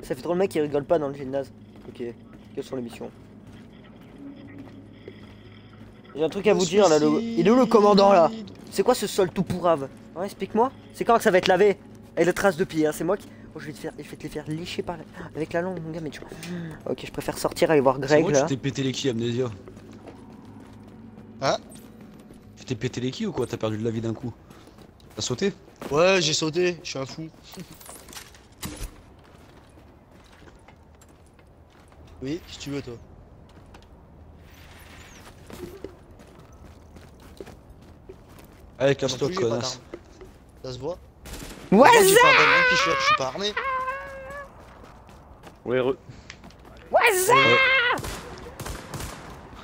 Ça fait trop le mec qui rigole pas dans le gymnase. Ok, quelles sont les missions? J'ai un truc à vous dire là, il est où le commandant là? C'est quoi ce sol tout pourrave? Ouais, explique-moi. C'est quand que ça va être lavé? Et les traces de pied, hein, c'est moi qui... Oh, je vais te les faire lécher par avec la langue, mon gars, mais tu... Ok, je préfère sortir aller voir Greg là. Tu t'es pété les quilles, Amnesia? Hein? Tu t'es pété les quilles ou quoi? T'as perdu de la vie d'un coup? T'as sauté? Ouais, j'ai sauté, je suis un fou. Oui, si tu veux, toi. Allez, casse-toi, Non plus, j'ai pas connasse. d'arme. Ça se voit? Ouais, J'ai pas d'arme, t-shirt, je suis pas armé. Ouais,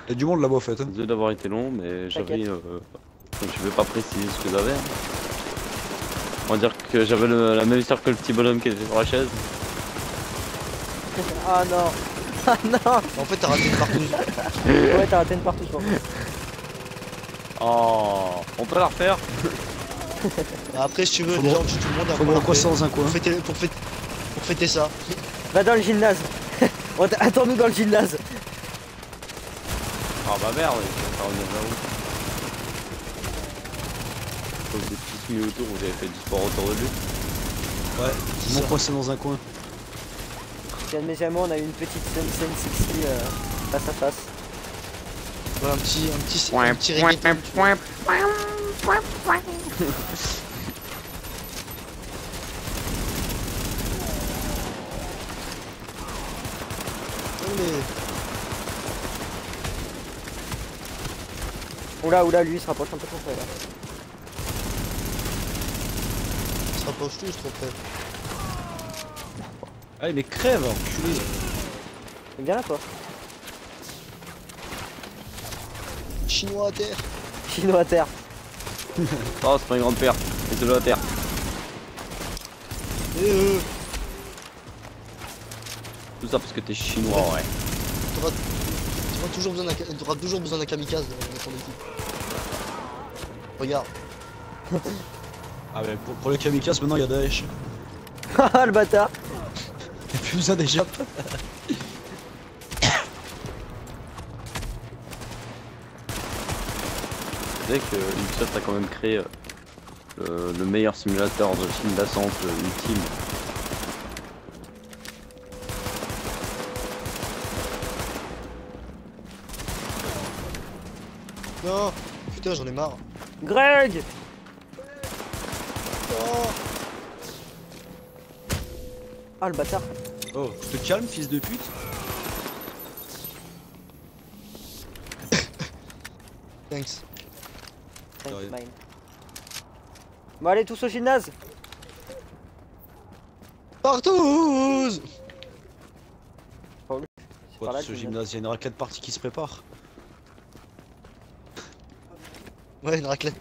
Y'a du monde là-bas, en fait. Hein. désolé d'avoir été long, mais j'avais. Je vais pas préciser ce que j'avais. Hein. On va dire que j'avais la même histoire que le petit bonhomme qui était sur la chaise. Ah non. Ah non. En fait, t'as raté une partouze. Ouais, t'as raté une partout, je pense. Oh, on peut la refaire. Après, si tu veux, Faut déjà, me- on tue tout le monde. Faut après, me on recroiser fait- dans un coin. pour fêter ça. Va dans le gymnase. Attends-nous dans le gymnase. Ah bah merde, ça revient de là-haut. Pose des petits semis autour, vous avez fait du sport autour de lui. Ouais, C'est mon ça. coincé dans un coin. Yann mes amis, on a eu une petite scène sexy face à face. Ouais, un petit reggaeton. tu vois. Allez. Oula, lui il se rapproche un peu trop près là. On se rapproche tous trop près. Allez, mais crève, enculé. Viens là toi. Chinois à terre. Chinois à terre. Oh, c'est pas un grand-père, c'est de la terre. Et Tout ça parce que t'es chinois, ouais. t'auras toujours besoin d'un kamikaze dans ton équipe. Regarde. Ah, mais pour le kamikaze, maintenant il y a Daesh. Ah le bâtard. Y'a plus besoin des Japs. Tu sais que Ubisoft a quand même créé le meilleur simulateur de film d'ascente ultime. Non. Putain, j'en ai marre. Greg. Oh. Ah le bâtard. Oh, tu te calmes, fils de pute. Thanks. Thanks, rien. mine. Bon allez tous au gymnase. Partouze. C'est Quoi, par là ce que je viens. gymnase, il y a une raclette partie qui se prépare. Ouais, une raclette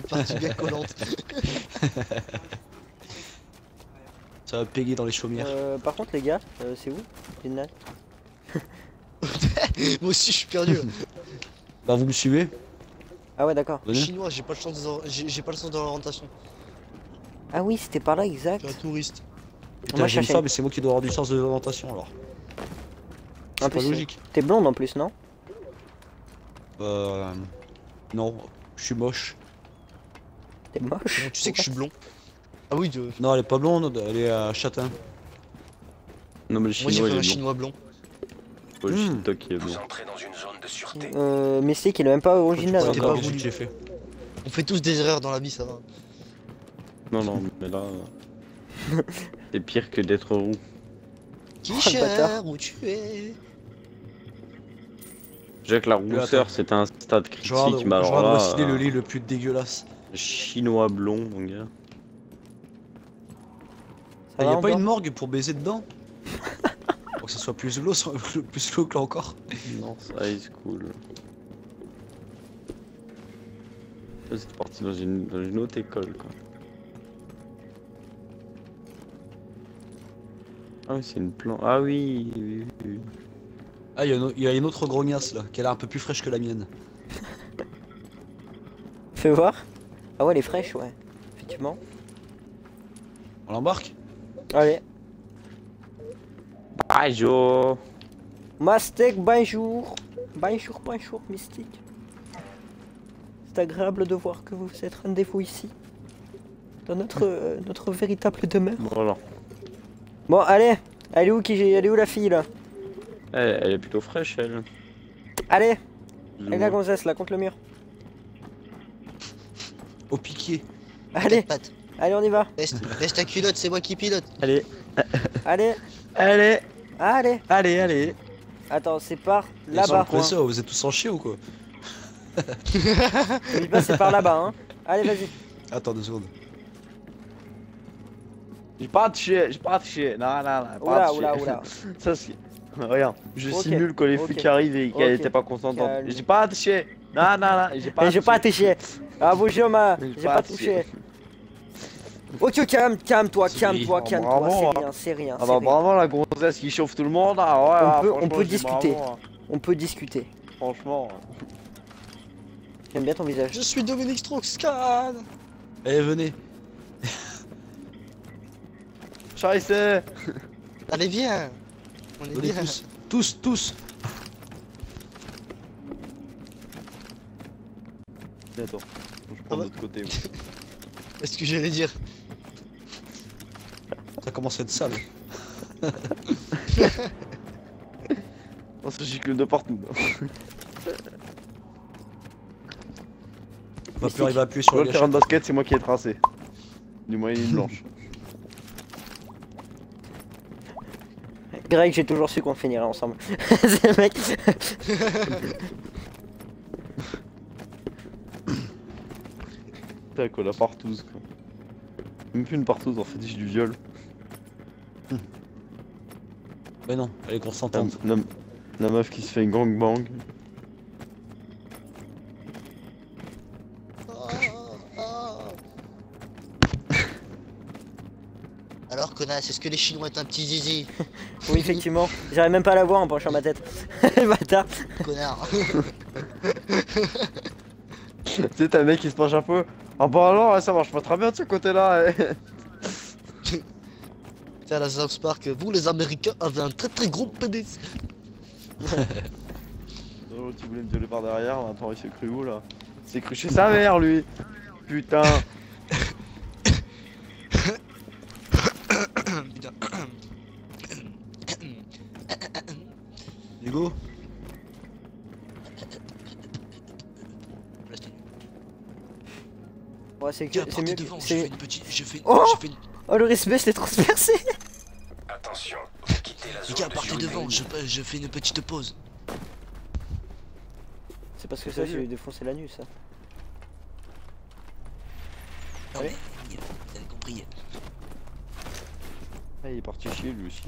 partie bien collante. Ça va péguer dans les chaumières. Par contre les gars, c'est où gymnase? Moi aussi, je suis perdu. Bah, vous me suivez? Ah ouais d'accord. Venez. Chinois, j'ai pas le sens d'orientation. Ah oui c'était par là Je exact. suis un touriste. Putain, Moi, j'aime cherchais- ça, mais c'est moi qui dois avoir du sens de l'orientation alors. En C'est pas plus, logique. T'es blonde en plus non? Non, je suis moche. T'es moche. Tu sais que je suis blond. Ah oui, Non, elle est pas blonde, elle est à châtain. Non mais le moi j'ai chinois fait il un est blond. chinois blond. Ouais, le chinois qui est Vous blond. entrez dans une zone de sûreté. Mystique il est même pas au gymnase C'est t'es encore. pas pas logique voulu. que j'ai fait. On fait tous des erreurs dans la vie, ça va. Non mais là... c'est pire que d'être roux. Qui le bâtard. cher où tu es? Déjà que la Attends. rousseur c'est un stade Je regarde, critique, mais je alors regarde là... dessiner le lit le plus dégueulasse. Chinois blond, mon gars. Ça Y va a pas encore une morgue pour baiser dedans? Pour que ça soit plus glauque là encore. Non, ça is cool. Ça, c'est parti dans une autre école, quoi. Ah oui, c'est une plante. Ah oui, oui, oui. Ah, il y a une autre grognasse là, qui a l'air un peu plus fraîche que la mienne. Fais voir. Ah ouais elle est fraîche ouais. Effectivement. On l'embarque? Allez. Bonjour. Mastek, bonjour. Bonjour, bonjour, Mystique. C'est agréable de voir que vous êtes rendez-vous ici. Dans notre véritable demeure. Voilà. Bon, allez. Elle est où la fille, là? Elle est plutôt fraîche, elle. Allez. Elle est la gonzesse, là, contre le mur. Au piqué. Allez. Patte. Allez, on y va. Laisse ta culotte, c'est moi qui pilote. Allez. Allez. Allez. Allez. Allez, allez. Attends, c'est par Ils sont là-bas. le ça, vous êtes tous en chien ou quoi? N'oublie pas, c'est par là-bas, hein. Allez, vas-y. Attends 2 secondes. J'ai pas touché. Non, Oula. Ça c'est. Regarde, je Ok, simule quand les ok, flics arrivent et qu'elle ok. était pas consentante. Calme. J'ai pas touché. Non, j'ai pas Et j'ai pas touché. Ah, bonjour, J'ai j'ai pas pas touché. touché. Ok, calme-toi, C'est calme-toi, bien. Bravo, c'est rien. Ah bah vraiment la gonzesse qui chauffe tout le monde. Ah ouais, On ah, peut- on franchement, peut je dis discuter. bravo, hein. On peut discuter. Franchement. J'aime bien ton visage. Je suis Dominique Strauss-Kahn. Eh, venez. Scheiße. Allez, viens. On est Venez bien. tous. Attends, je prends de l'autre côté. moi. Est-ce que j'allais dire? Ça commence à être sale. Oh, ça gicle de partout. On va plus arriver à appuyer sur Sur le le terrain de basket, c'est moi qui ai tracé. Du moins, ligne blanche. Greg, j'ai toujours su qu'on finirait ensemble. C'est le mec. Putain, quoi, la partouze, quoi. Même plus une partouze, en fait, j'ai du viol. Mais non, elle est consentante. La meuf qui se fait gangbang. Alors, connasse, est-ce que les Chinois est un petit zizi? Oui, effectivement. J'arrive même pas à la voir en penchant ma tête. Le bâtard. Connard. Tu sais, t'as un mec qui se penche un peu. Ah bah alors, ça marche pas très bien de ce côté-là. Tiens, la South Park, vous les Américains avez un très gros pénis. Oh, tu voulais me violer par derrière, maintenant il s'est cru où là? Il s'est cru chez sa mère lui. Putain. Putain. Hugo. Ouais, c'est Tiens, c'est partez mieux. devant, je C'est fais une petite... Oh je fais une... Oh, le respect, je l'ai transpercé. Attention, vous quittez la Les zone gars, de partez surveillance. devant, je fais une petite pause. C'est parce que ça, j'ai défoncé la nuit, ça. Non Allez. mais, vous avez compris. Ah, il est parti chier lui aussi.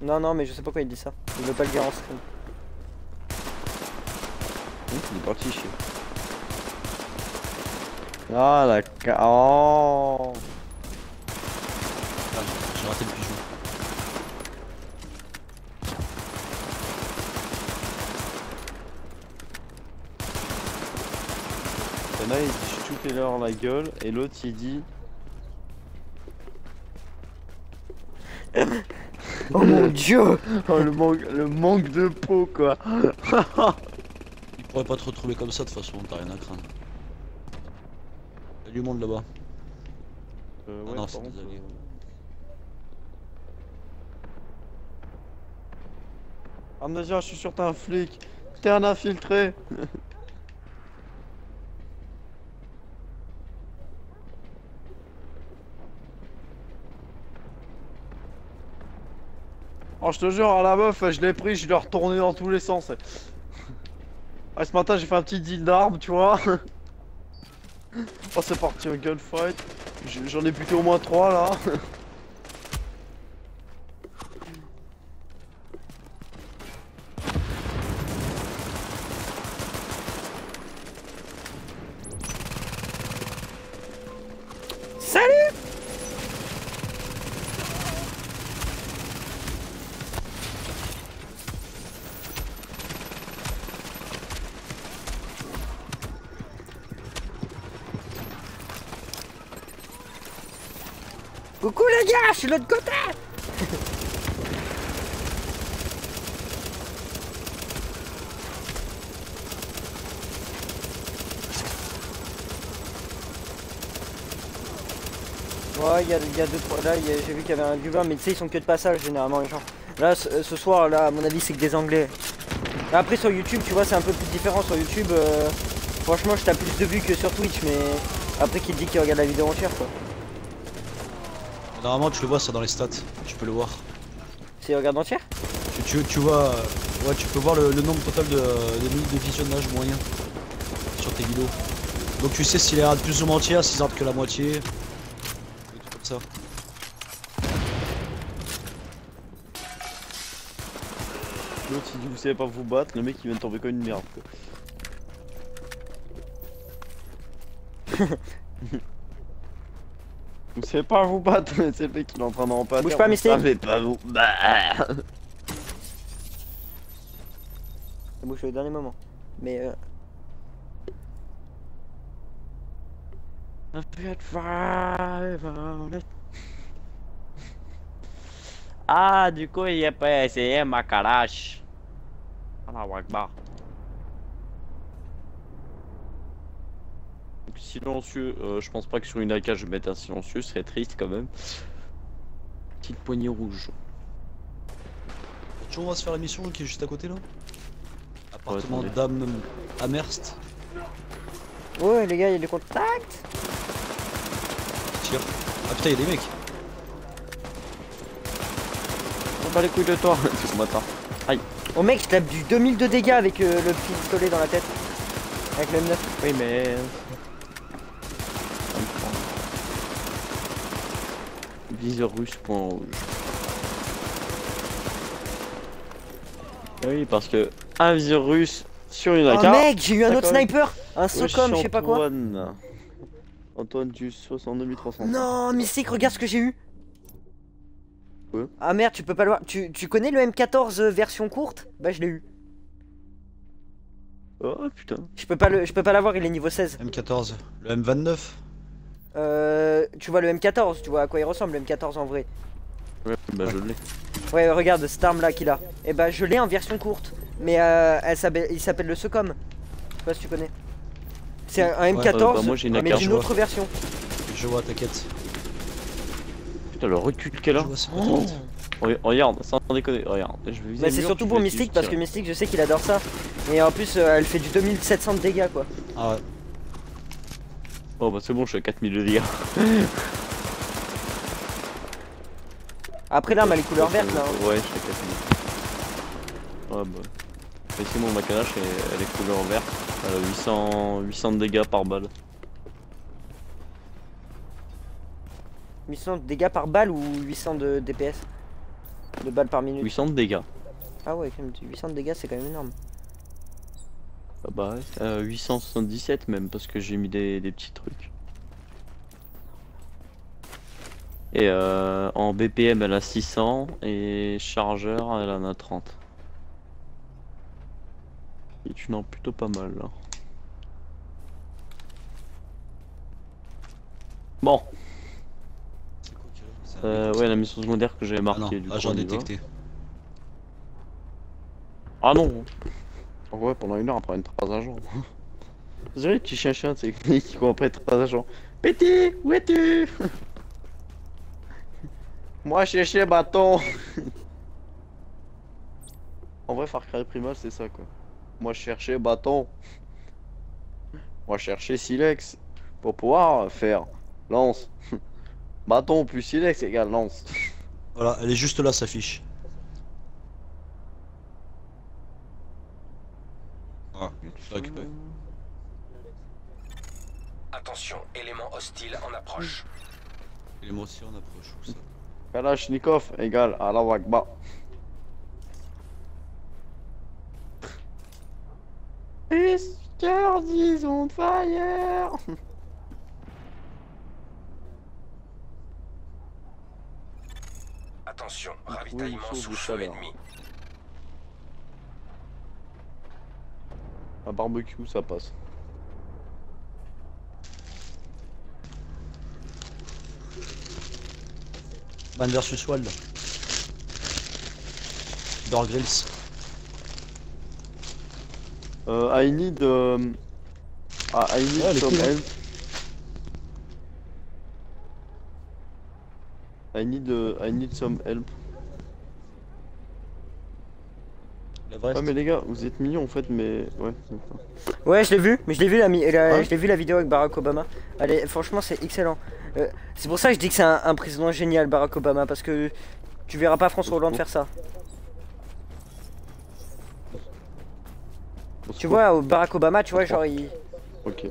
Non, mais je sais pas pourquoi il dit ça. Il veut pas le dire en stream. Il est parti chier. Ah la ca... Oh. Ah, j'ai raté le pigeon. Il y en a, il dit shootez-leur la gueule et l'autre il dit... Oh mon dieu. Oh le manque de peau quoi. Il pourrait pas te retrouver comme ça de toute façon, t'as rien à craindre. Il y a du monde là-bas. Ah Ouais, non, par c'est contre, des alliés. Amnesia, je suis sûr que t'es un flic. T'es un infiltré. Oh, je te jure, à la meuf, je l'ai pris, je l'ai retourné dans tous les sens. Ah, ce matin, j'ai fait un petit deal d'armes, tu vois. Oh, c'est parti, un gunfight. J'en ai buté au moins 3 là. Salut. Coucou les gars, je suis de l'autre côté. Ouais, il y a deux, trois. Là, j'ai vu qu'il y avait un Cubain, mais tu sais, ils sont que de passage généralement, les gens. Là, ce soir, là, à mon avis, c'est que des Anglais. Après, sur YouTube, tu vois, c'est un peu plus différent. Sur YouTube, franchement, je tape plus de vues que sur Twitch, mais après, qui te dit qu'il regarde la vidéo entière, quoi. Normalement, tu le vois ça dans les stats, tu peux le voir. C'est regarde entière? Tu vois, ouais, tu peux voir le nombre total de minutes de visionnage moyen sur tes vidéos. Donc tu sais s'il est rate plus ou moins entière, s'il rate que la moitié, des trucs comme ça. L'autre il dit vous savez pas vous battre, le mec il vient de tomber comme une merde quoi. Vous savez pas vous battre, c'est le mec qui est en train d'en passer. Bouge pas, Mystique. Vous savez pas vous battre. Ça bouge au dernier moment. Mais Ah, du coup, il a pas essayé ma calache. Allah Akbar. Silencieux, je pense pas que sur une AK je vais mettre un silencieux, ce serait triste quand même. Petite poignée rouge. Tu vois, on va se faire la mission qui est juste à côté là. Appartement attendez. d'Am Amherst. ouais, les gars, il y a des contacts. Tire. Ah putain, il y a des mecs. On bat les couilles de toi. C'est ce matin. Oh mec, je tape du 2000 de dégâts avec le pistolet dans la tête. Avec le M9. Oui, mais. Viseur russe, point rouge. Oui, parce que un viseur russe sur une AK. Oh mec, j'ai eu un ça autre quand même. sniper. Un Socom, je sais pas quoi. Antoine du 62300. Non, Mystique, regarde ce que j'ai eu. Quoi? Ah merde, tu peux pas le voir. Tu connais le M14 version courte? Bah, je l'ai eu. Oh putain. Je peux pas l'avoir, il est niveau 16. M14. Le M29. Tu vois le M14, tu vois à quoi il ressemble le M14 en vrai. Ouais, bah je l'ai. Ouais, regarde cette arme là qu'il a. Et bah, je l'ai en version courte. Mais il s'appelle le Socom. Je sais pas si tu connais. C'est un M14, bah, moi, j'ai une mais AK, d'une je autre version. Je vois, t'inquiète. Putain, le recul qu'elle Je a. vois, c'est pas Oh, t'inquiète. regarde, sans déconner, regarde. Je vais viser Bah, le c'est mur, surtout tu pour vas Mystique juste parce que tirer. Mystique, je sais qu'il adore ça. Et en plus, elle fait du 2700 de dégâts quoi. Ah ouais. Oh bah c'est bon, je suis à 4000 de dégâts. Après, l'arme elle est couleur verte là. Hein. Ouais, je suis à 4000. Ouais bah. Mais c'est bon, ma canache elle est couleur verte. Elle a 800 de dégâts par balle. 800 de dégâts par balle ou 800 de DPS? De balles par minute. 800 de dégâts. Ah ouais, quand même, 800 de dégâts c'est quand même énorme. Ah bah ouais, 877 même parce que j'ai mis des petits trucs. Et en BPM elle a 600 et chargeur elle en a 30. Et tu n'en plutôt pas mal là. Bon, C'est quoi qu'il y a ouais la mission secondaire que j'avais Ah non, marqué du coup. agent on y va. détecté. Ah non. Ouais, pendant une heure après une trace agent. Vous savez, petit chien, c'est qui court après trace agent. Petit, où es-tu? Moi chercher bâton. En vrai, Far Cry Primal, c'est ça quoi. Moi chercher bâton. Moi chercher silex pour pouvoir faire lance. Bâton plus silex égale lance. Voilà, elle est juste là, sa fiche. Ah, c'est récupéré. Attention, élément hostile en approche. Et moi aussi, on approche. Où ça Kalachnikov égale à la Wagba. Mr. is on fire. Attention, ravitaillement Oui, sous du feu chaleur. ennemi. Un barbecue, ça passe. Man vs Wild. Bear Grylls. I need. I need Ouais, elle est some cool, hein. help. I need some help. L'Everest. Ah mais les gars, vous êtes mignons en fait, mais ouais. Ouais, je l'ai vu, mais je l'ai vu, Ouais. je l'ai vu la vidéo avec Barack Obama. Allez, franchement, c'est excellent. C'est pour ça que je dis que c'est un président génial, Barack Obama, parce que tu verras pas François Hollande faire ça. Tu vois, Barack Obama, tu vois, genre il. Ok.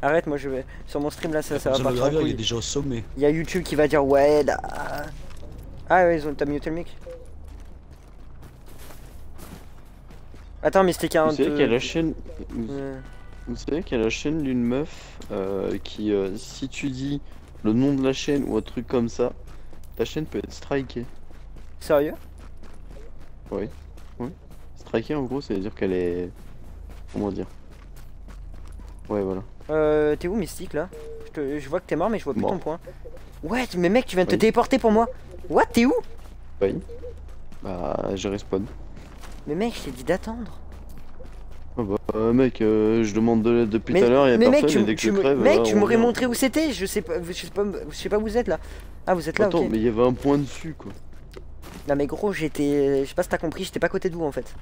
Arrête, moi je vais. Sur mon stream là, ça va Le partir en gravir, il est couille. déjà au sommet. Il y a YouTube qui va dire ouais. Ah ouais, t'as muté le mic. Attends, Mystique Vous 40. savez qu'il y a la chaîne. euh, Vous savez qu'il y a la chaîne d'une meuf qui, si tu dis le nom de la chaîne ou un truc comme ça, ta chaîne peut être strikée. Sérieux? Oui. Oui. Strikée en gros, ça veut dire qu'elle est. Comment dire? Ouais, voilà. T'es où Mystique là? Je vois que t'es mort, mais je vois plus Mort. ton point. Ouais, mais mec, tu viens de te Oui. téléporter pour moi. What? T'es où? Oui. Bah, j'ai respawn. Mais mec, je t'ai dit d'attendre. Ah bah, mec, je demande de l'aide depuis tout Mais, à l'heure, y'a mais personne, mec, et dès que je crève. mec, voilà, tu on m'aurais revient. montré où c'était. Je sais pas où vous êtes là. Ah, vous êtes là, Attends, ok. mais il y avait un point dessus quoi. Non, mais gros, j'étais. Je sais pas si t'as compris, j'étais pas à côté de vous en fait.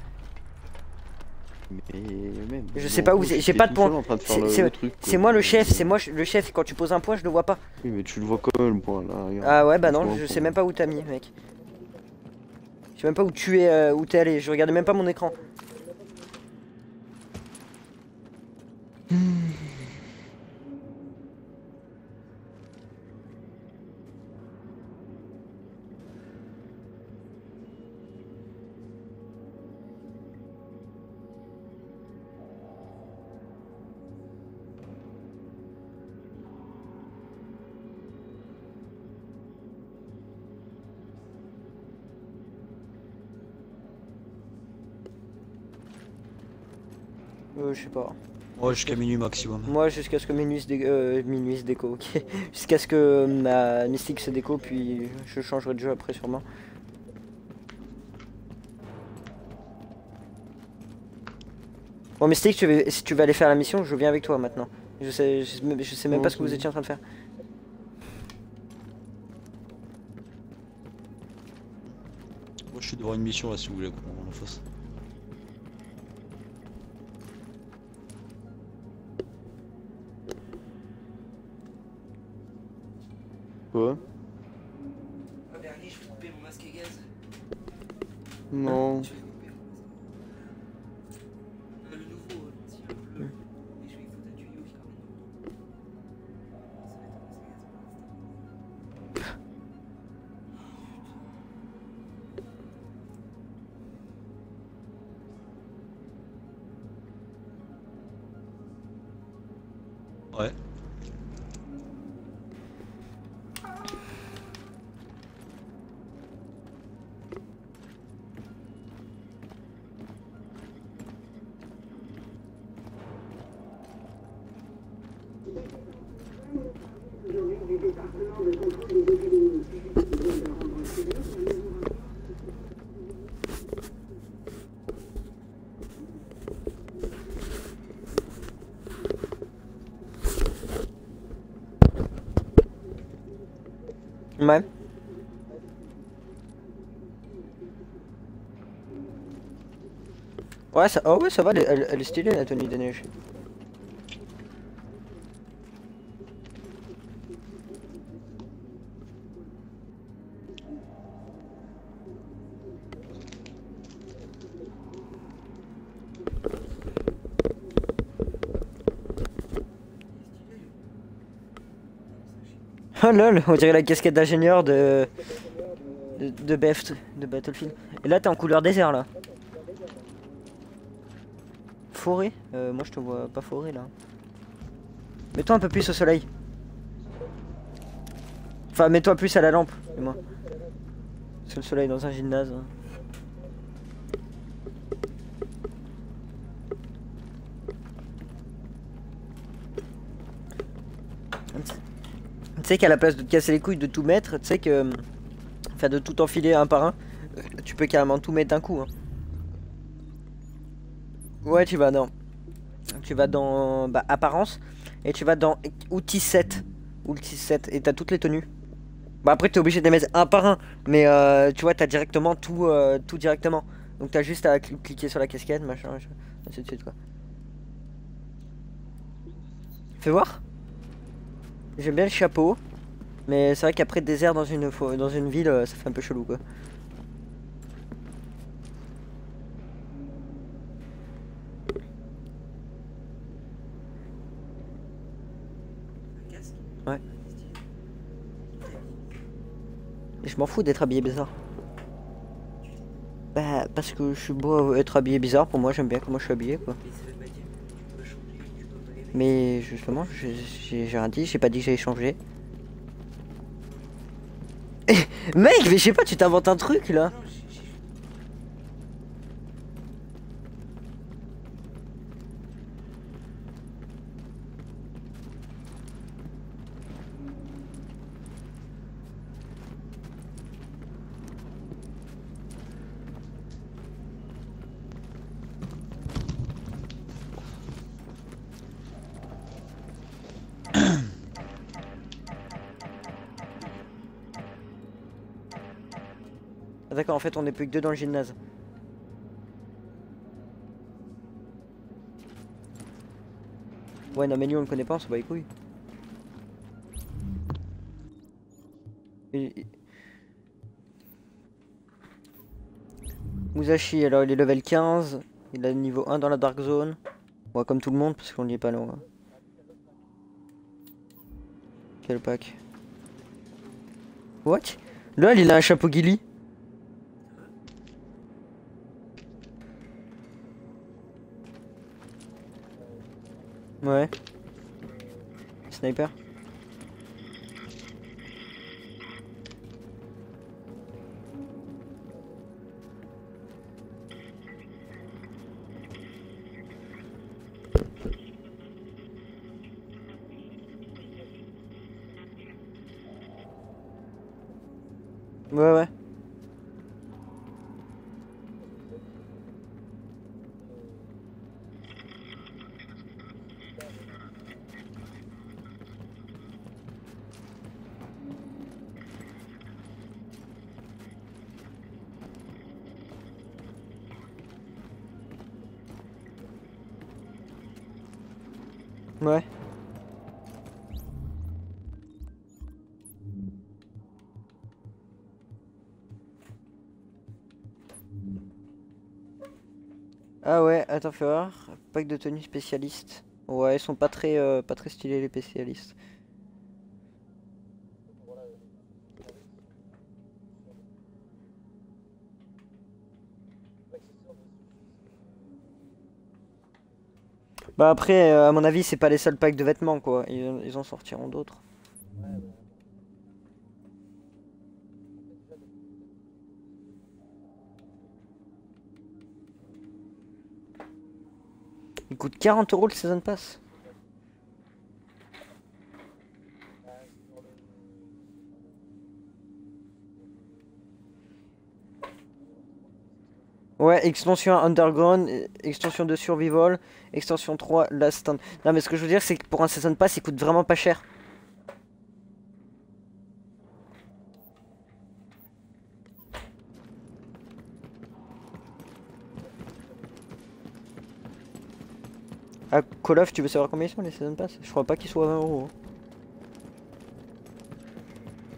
Mais même. Je sais pas où c'est, j'ai pas de point. C'est C'est moi le chef, c'est moi le chef. Quand tu poses un point, je le vois pas. Oui, mais tu le vois quand même le point là. Regarde. Ah ouais, bah Tu vois non, un je point. sais même pas où t'as mis, mec. Je sais même pas où tu es, où t'es allé. Je regardais même pas mon écran. Je sais pas. Ouais, jusqu'à minuit maximum. Moi, jusqu'à ce que minuit se déco, ok. Jusqu'à ce que ma mystique se déco, puis je changerai de jeu après sûrement. Bon, mystique, si tu veux aller faire la mission, je viens avec toi maintenant. Je sais même pas ce que vous étiez en train de faire. Moi, je suis devant une mission là si vous voulez qu'on en fasse. Quoi? Non. Ouais. Ouais. Ouais, ça, oh ouais, ça va, elle est stylée la tenue des neiges. Oh lol, on dirait la casquette d'ingénieur de Battlefield. Et là t'es en couleur désert là. Forêt? Moi je te vois pas forêt là. Mets-toi un peu plus au soleil. Enfin mets-toi plus à la lampe, dis-moi. Parce que le soleil dans un gymnase. Hein. Tu sais qu'à la place de te casser les couilles de tout mettre, tu sais que... Enfin de tout enfiler un par un, tu peux carrément tout mettre d'un coup. Hein. Ouais, tu vas dans bah, apparence et tu vas dans outils 7. Ulti 7 et t'as toutes les tenues. Bah après t'es obligé de les mettre un par un, mais tu vois t'as directement tout, tout directement. Donc t'as juste à cliquer sur la casquette, machin, ainsi de suite quoi. Fais voir. J'aime bien le chapeau, mais c'est vrai qu'après désert dans une ville, ça fait un peu chelou quoi. Ouais. Et je m'en fous d'être habillé bizarre. Bah parce que je suis beau à être habillé bizarre, pour moi j'aime bien comment je suis habillé quoi. Mais justement, j'ai rien dit, j'ai pas dit que j'allais changer. Mec, mais je sais pas, tu t'inventes un truc là. Ah, d'accord, en fait on est plus que 2 dans le gymnase. Ouais non mais lui on le connaît pas, on s'en bat les couilles. Musashi, alors il est level 15, il a niveau 1 dans la Dark Zone. Ouais comme tout le monde parce qu'on n'y est pas loin. Quel pack? What? Là il a un chapeau Gilly. Ouais. Sniper. Ouais ouais. Ouais. Ah ouais, attends, fais voir. Pack de tenue spécialiste. Ouais, ils sont pas très stylés les spécialistes. Bah après, à mon avis, c'est pas les seuls packs de vêtements quoi. Ils en sortiront d'autres. Il coûte 40 € le Season Pass. Ouais, extension 1 Underground, extension de Survival, extension 3 Last Stand. Non mais ce que je veux dire c'est que pour un Season Pass il coûte vraiment pas cher. Ah, Call of, tu veux savoir combien ils sont les Season Pass? Je crois pas qu'ils soient à 20 €.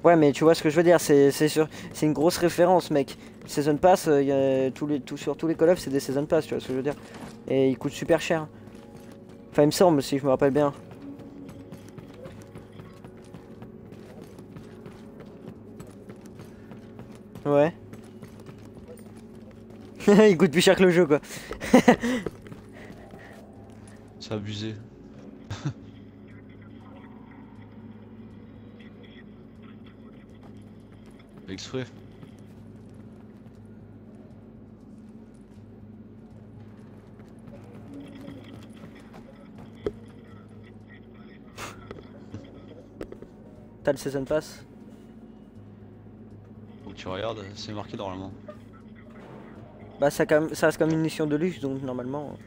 Ouais mais tu vois ce que je veux dire, c'est une grosse référence mec. Season Pass, y a sur tous les Call of c'est des Season Pass, tu vois ce que je veux dire. Et ils coûtent super cher. Enfin il me semble si je me rappelle bien. Ouais. Il coûte plus cher que le jeu quoi. C'est abusé. Exprès. T'as le Season Pass? Faut que tu regardes, c'est marqué normalement. Bah ça reste comme une mission de luxe donc normalement.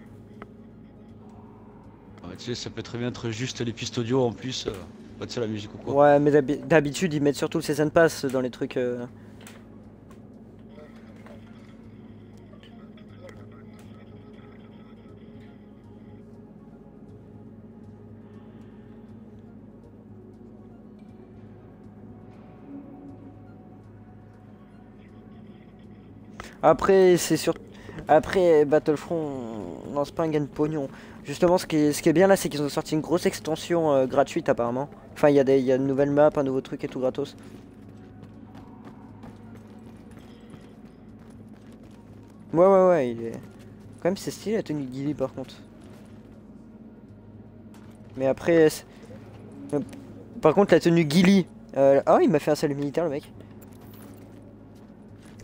Ouais, tu sais, ça peut très bien être juste les pistes audio en plus. Bah, tu sais, la musique ou quoi. Ouais, mais d'habitude, ils mettent surtout le Season Pass dans les trucs. Après, c'est sur. Après, Battlefront, non, c'est pas un gain de pognon. Justement, ce qui est bien là, c'est qu'ils ont sorti une grosse extension gratuite apparemment. Enfin, il y a une nouvelle map, un nouveau truc et tout gratos. Ouais, il est. Quand même, c'est stylé la tenue de Gilly par contre. Mais après. Par contre, la tenue Gilly. Oh, il m'a fait un salut militaire le mec.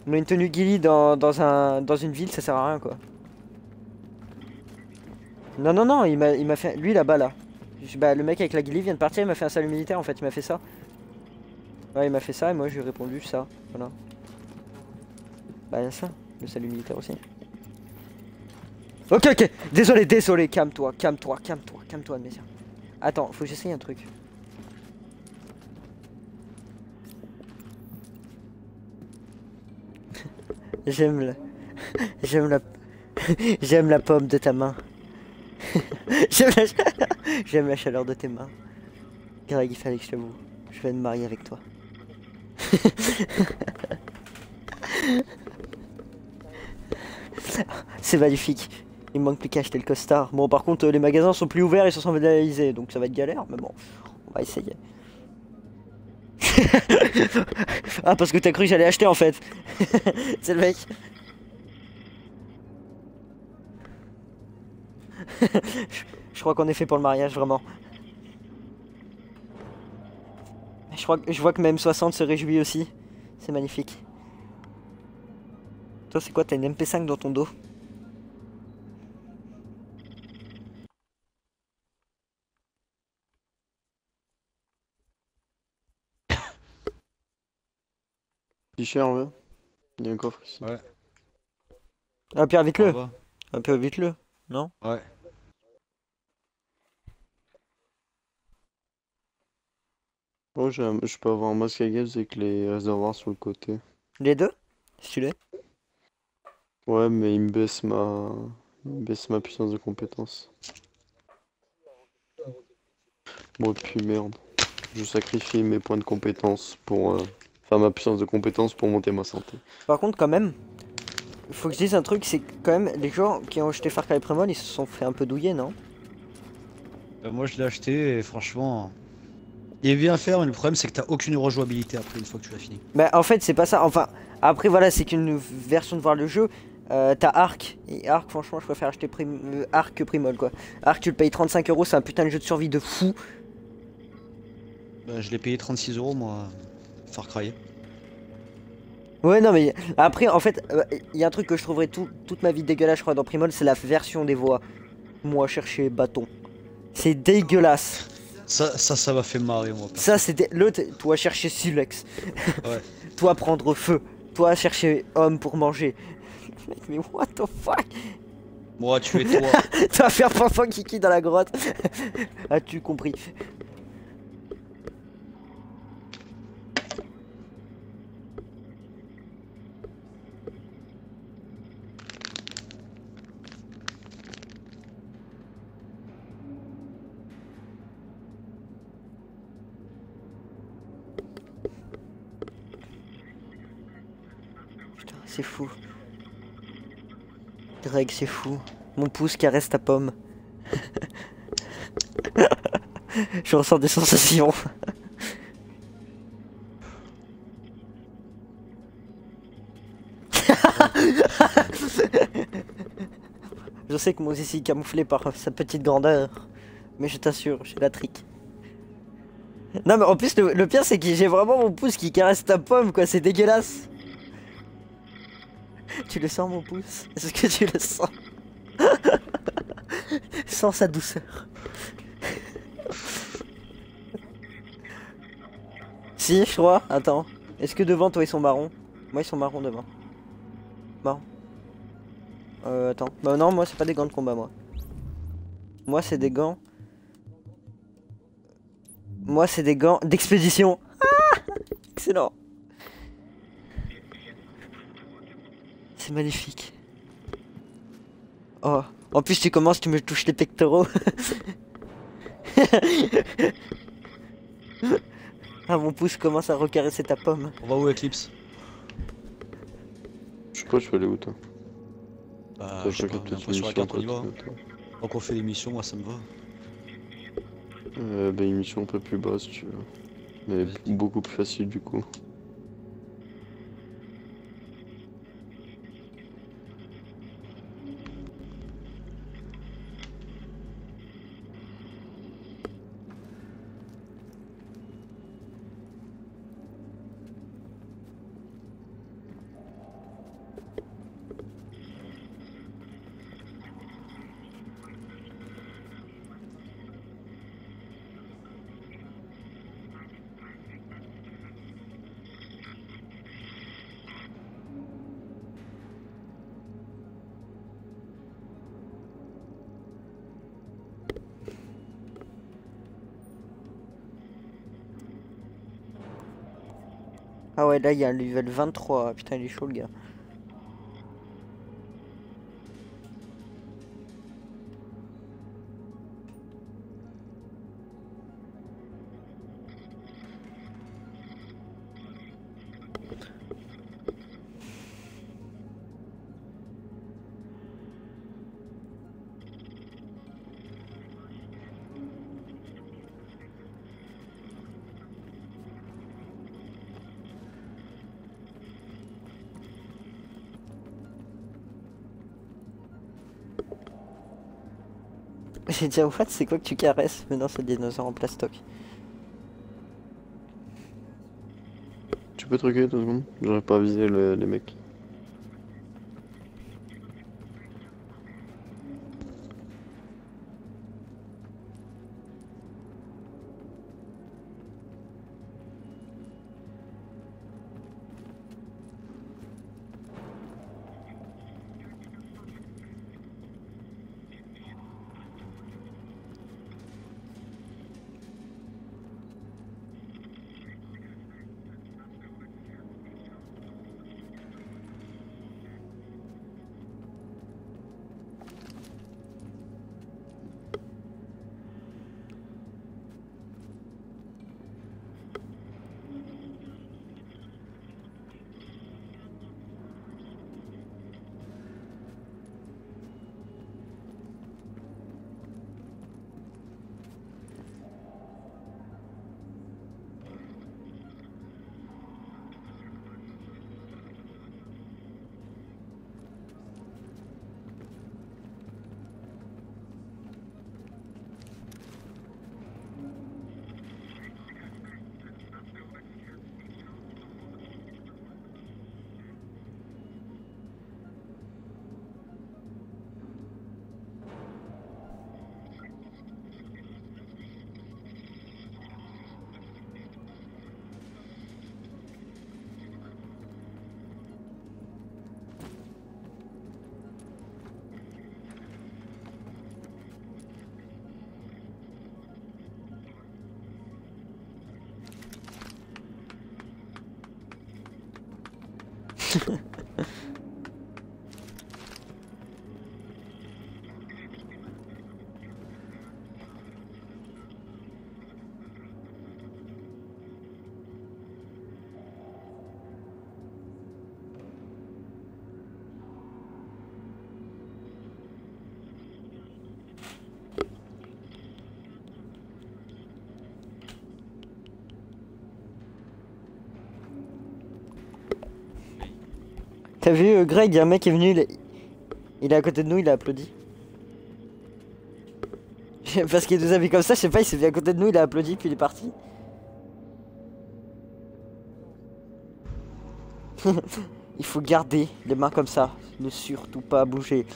Mais une tenue Gilly dans une ville, ça sert à rien quoi. Non, il m'a fait. Lui là-bas là. Bah, le mec avec la Gilly vient de partir, il m'a fait un salut militaire en fait, il m'a fait ça. Ouais, il m'a fait ça et moi je lui ai répondu ça. Voilà. Bah, ça, le salut militaire aussi. Ok, désolé, calme-toi, messieurs. Attends, faut que j'essaye un truc. J'aime la... J'aime la... J'aime la pomme de ta main. J'aime la chaleur de tes mains. Greg, il fallait que je t'avoue. Je vais me marier avec toi. C'est magnifique. Il me manque plus qu'à acheter le costard. Bon, par contre, les magasins sont plus ouverts, ils sont vandalisés, donc ça va être galère, mais bon, on va essayer. Ah, parce que t'as cru que j'allais acheter en fait. C'est le mec. Je crois qu'on est fait pour le mariage, vraiment. Je vois que même 60 se réjouit aussi. C'est magnifique. Toi, c'est quoi? T'as une MP5 dans ton dos? Cher, ouais. Il y a un coffre ici. Ouais. Ah, puis vite-le. Ça va. Un peu vite-le, non? Ouais. Oh, je peux avoir un masque à gaz avec les réservoirs sur le côté. Les deux? Stylé. Ouais, mais il me baisse ma puissance de compétence. Bon, et puis merde. Je sacrifie mes points de compétence pour. Enfin, ma puissance de compétence pour monter ma santé. Par contre, quand même, faut que je dise un truc, c'est que quand même, les gens qui ont acheté Far Cry Primal, ils se sont fait un peu douiller, non? Moi, je l'ai acheté et franchement. Il est bien fait, mais le problème, c'est que t'as aucune rejouabilité après une fois que tu l'as fini. Bah, en fait, c'est pas ça. Enfin, après, voilà, c'est qu'une version de voir le jeu. T'as Ark. Et Ark, franchement, je préfère acheter Ark que Primol, quoi. Ark, tu le payes 35 €, c'est un putain de jeu de survie de fou. Bah, je l'ai payé 36 € moi, Far Cry. Ouais, non, mais après, en fait, il y a un truc que je trouverais toute ma vie dégueulasse, je crois, dans Primol, c'est la version des voix. Moi, chercher bâton. C'est dégueulasse. Ça m'a fait marrer, moi. Ça, c'était l'autre. Toi, chercher Silex. Ouais. Toi, prendre feu. Toi, chercher homme pour manger. Mais what the fuck? Moi, tu es toi. Toi, faire fanfan kiki dans la grotte. As-tu compris? Putain, c'est fou. Greg, c'est fou. Mon pouce caresse ta pomme. Je ressens des sensations. Je sais que moi aussi est camouflé par sa petite grandeur. Mais je t'assure, j'ai la trick. Non mais en plus le pire c'est que j'ai vraiment mon pouce qui caresse ta pomme quoi, c'est dégueulasse. Tu le sens mon pouce? Est-ce que tu le sens? Sens sa douceur. Si, je crois. Attends. Est-ce que devant toi ils sont marrons? Moi ils sont marrons devant. Marron. Attends. Bah non, moi c'est pas des gants de combat moi. Moi c'est des gants. Moi, c'est des gants d'expédition. Ah, excellent. C'est magnifique. Oh, en plus tu commences, tu me touches les pectoraux. Ah, mon pouce commence à recaresser ta pomme. On va où, Eclipse? Je sais pas, je vais aller où toi? Bah, Je je sais pas, regarde peut-être après, sur la l'émission, carte, on y va. toi, Hein. toi. Donc on fait l'émission, moi ça me va. Bah, émission un peu plus basse, si tu veux. Mais Vas-y. beaucoup plus facile du coup. Ah ouais, là il y a un level 23. Putain, il est chaud le gars. J'ai dit, what, c'est quoi que tu caresses? Mais non, c'est des dinosaures en plastoc. Tu peux truquer 2 secondes? J'aurais pas visé les mecs. T'as vu, Greg, y a un mec qui est venu, il est à côté de nous, il a applaudi. Parce qu'il nous a vu comme ça, je sais pas, il s'est mis à côté de nous, il a applaudi, puis il est parti. Il faut garder les mains comme ça, ne surtout pas bouger.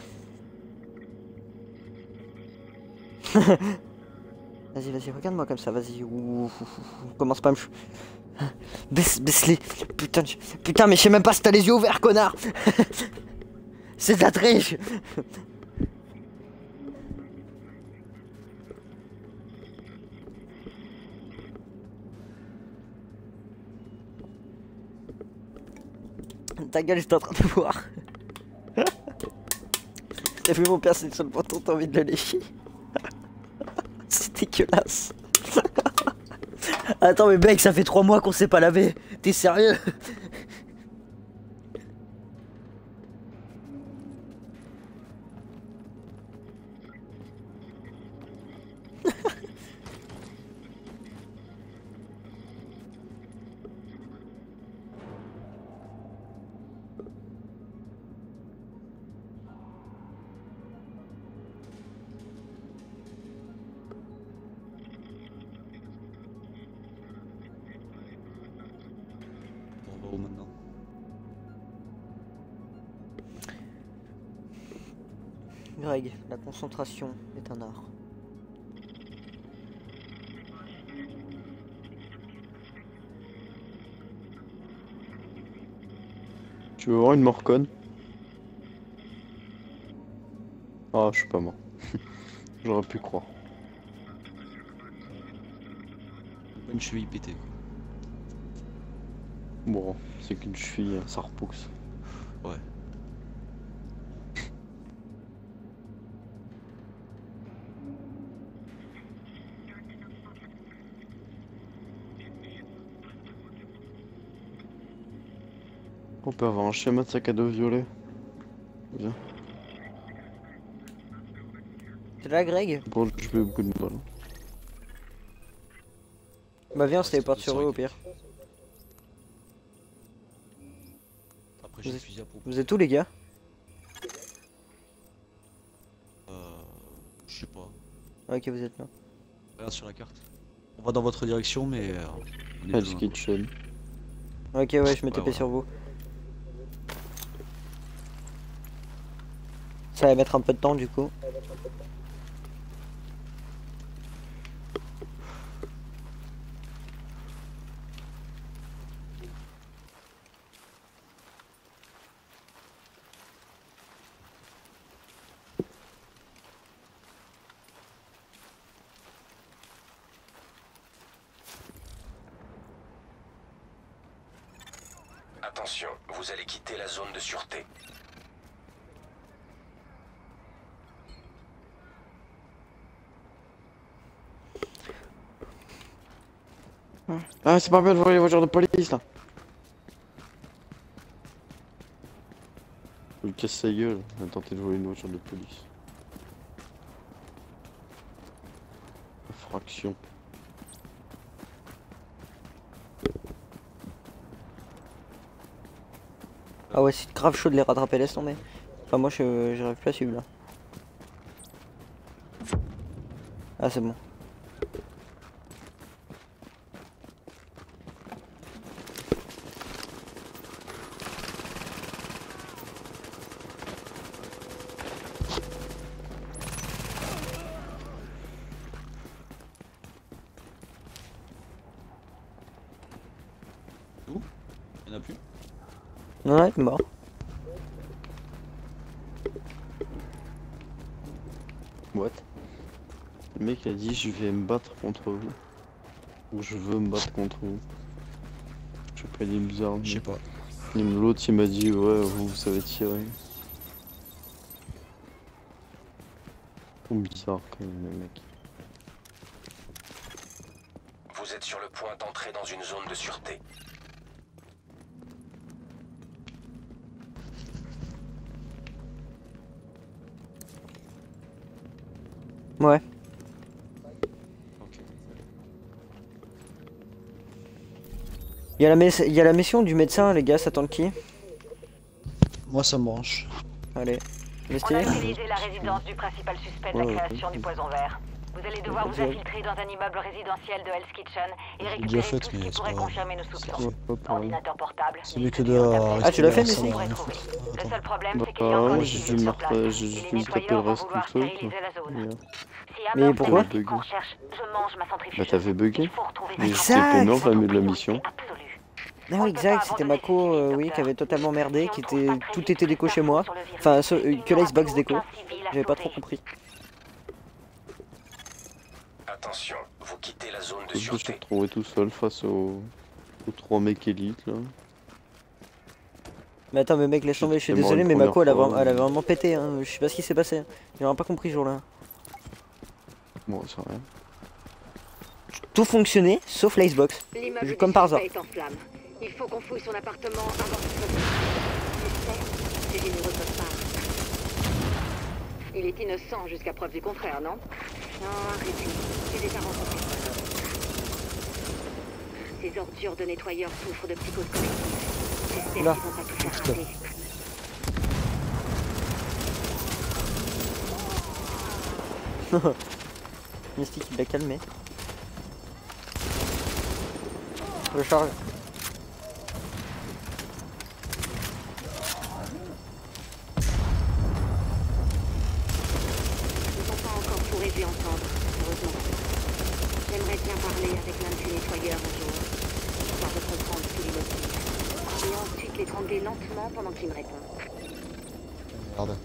Vas-y, vas-y, regarde-moi comme ça, vas-y. Commence pas à me... Baisse-les. Putain, putain, mais je sais même pas si t'as les yeux ouverts, connard. C'est de la triche. Ta gueule, j'étais en train de voir. T'as vu mon père, c'est sur le bouton, t'as envie de le lécher. C'est dégueulasse. Attends, mais mec, ça fait 3 mois qu'on s'est pas lavé. T'es sérieux? On va où maintenant? Greg, la concentration est un art. Tu veux voir une morconne? Ah, je suis pas mort. J'aurais pu croire. Une cheville pétée quoi. Bon, c'est qu'une cheville, ça repousse. Ouais. On peut avoir un schéma de sac à dos violet. Viens. T'es là, Greg? Bon, je fais beaucoup de balles. Bah viens, on se téléporte sur eux au pire. Après j'ai le fusil à pompe. Vous êtes où les gars? Je sais pas. Ok, vous êtes là. Regarde sur la carte. On va dans votre direction mais on est Hell's plus loin. Kitchen. Ok, ouais, je me tapais voilà. sur vous. Ça va mettre un peu de temps du coup. Attention, vous allez quitter la zone de sûreté. Ah, c'est pas bien de voir les voitures de police là. Je lui casse sa gueule, on a tenté de voler une voiture de police. Infraction. Ah ouais, c'est grave chaud de les rattraper, laisse tomber. Enfin, moi j'arrive plus à suivre là. Ah, c'est bon. Où? Y'en a plus? Non, ouais, t'es mort. What? Le mec a dit je vais me battre contre vous. Ou je veux me battre contre vous. Je sais pas, il est bizarre. Je sais pas. L'autre il m'a dit ouais vous savez tirer. Trop bizarre quand même le mec. Vous êtes sur le point d'entrer dans une zone de sûreté. Ouais. Ok. Il y a la mission du médecin, les gars, ça tente qui? Moi ça me branche. Allez. On Lesté? a utilisé la résidence du principal suspect de la Ouais, création du poison vert. Vous allez devoir vous infiltrer dans un immeuble résidentiel de Hell's Kitchen et déjà récupérer fait, tout ce mais qui c'est pourrait pas grave. confirmer nos soupçons. Ouais, pas pareil. Ordinateur portable. C'est mieux que liste de de tablets. Ah, tu l'as fait, récupérer ça, Messi? on va rien Trouver. foutre. Le Attends. seul problème, Bah, c'est qu'il y a encore ouais, des j'ai civils dû sur me place. j'ai Et juste les dû me taper nettoyeurs le vont reste vouloir tout seul. stériliser la zone. Yeah. Si Mais Hammer pourquoi? fait qu'on recherche, je mange ma centrifugeuse. Bah t'avais bugué. Il faut retrouver Mais cette c'était Exact. énorme la mieux de la mission. absolue. Non, exact, c'était Mako, oui, qui avait totalement merdé, qui était tout était déco chez moi. Enfin, que l'Icebox déco. J'avais pas trop compris. Attention, vous quittez la zone de Je me suis sûreté. retrouvé tout seul face aux 3 mecs élites là. Mais attends, mais mec, laisse tomber, je suis C'était mort désolé, une mais ma première co elle a fois, vraiment, elle a vraiment pété, hein. Je sais pas ce qui s'est passé. J'ai vraiment pas compris ce jour-là. Bon, ça rien. Tout fonctionnait, sauf l'icebox. L'immeuble Comme du par hasard. suspect est en flammes. Il faut qu'on fouille son appartement avant qu'il soit... J'espère. C'est généreux de votre part. Il est innocent jusqu'à preuve du contraire, non? Non, arrêtez. J'ai déjà rencontré ça. Ces ordures de nettoyeurs souffrent de psychose collective. J'espère Oula. qu'ils vont pas tout faire rater. Mystique il l'a calmé. Je charge. Ils n'ont pas encore tout réduit ensemble, heureusement. J'aimerais bien parler avec l'un de ces nettoyeurs un jour, histoire de comprendre tous les motifs. Et ensuite l'étrangler lentement pendant qu'il me répond. Merde.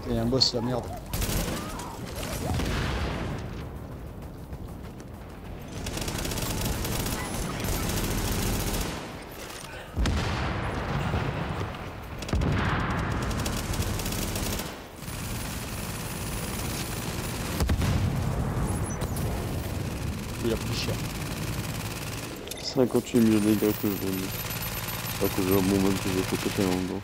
Il y a un boss, la merde. Il a pris cher. 58 000 dégâts que je donne. À cause d'un moment que j'ai fait péter en gros.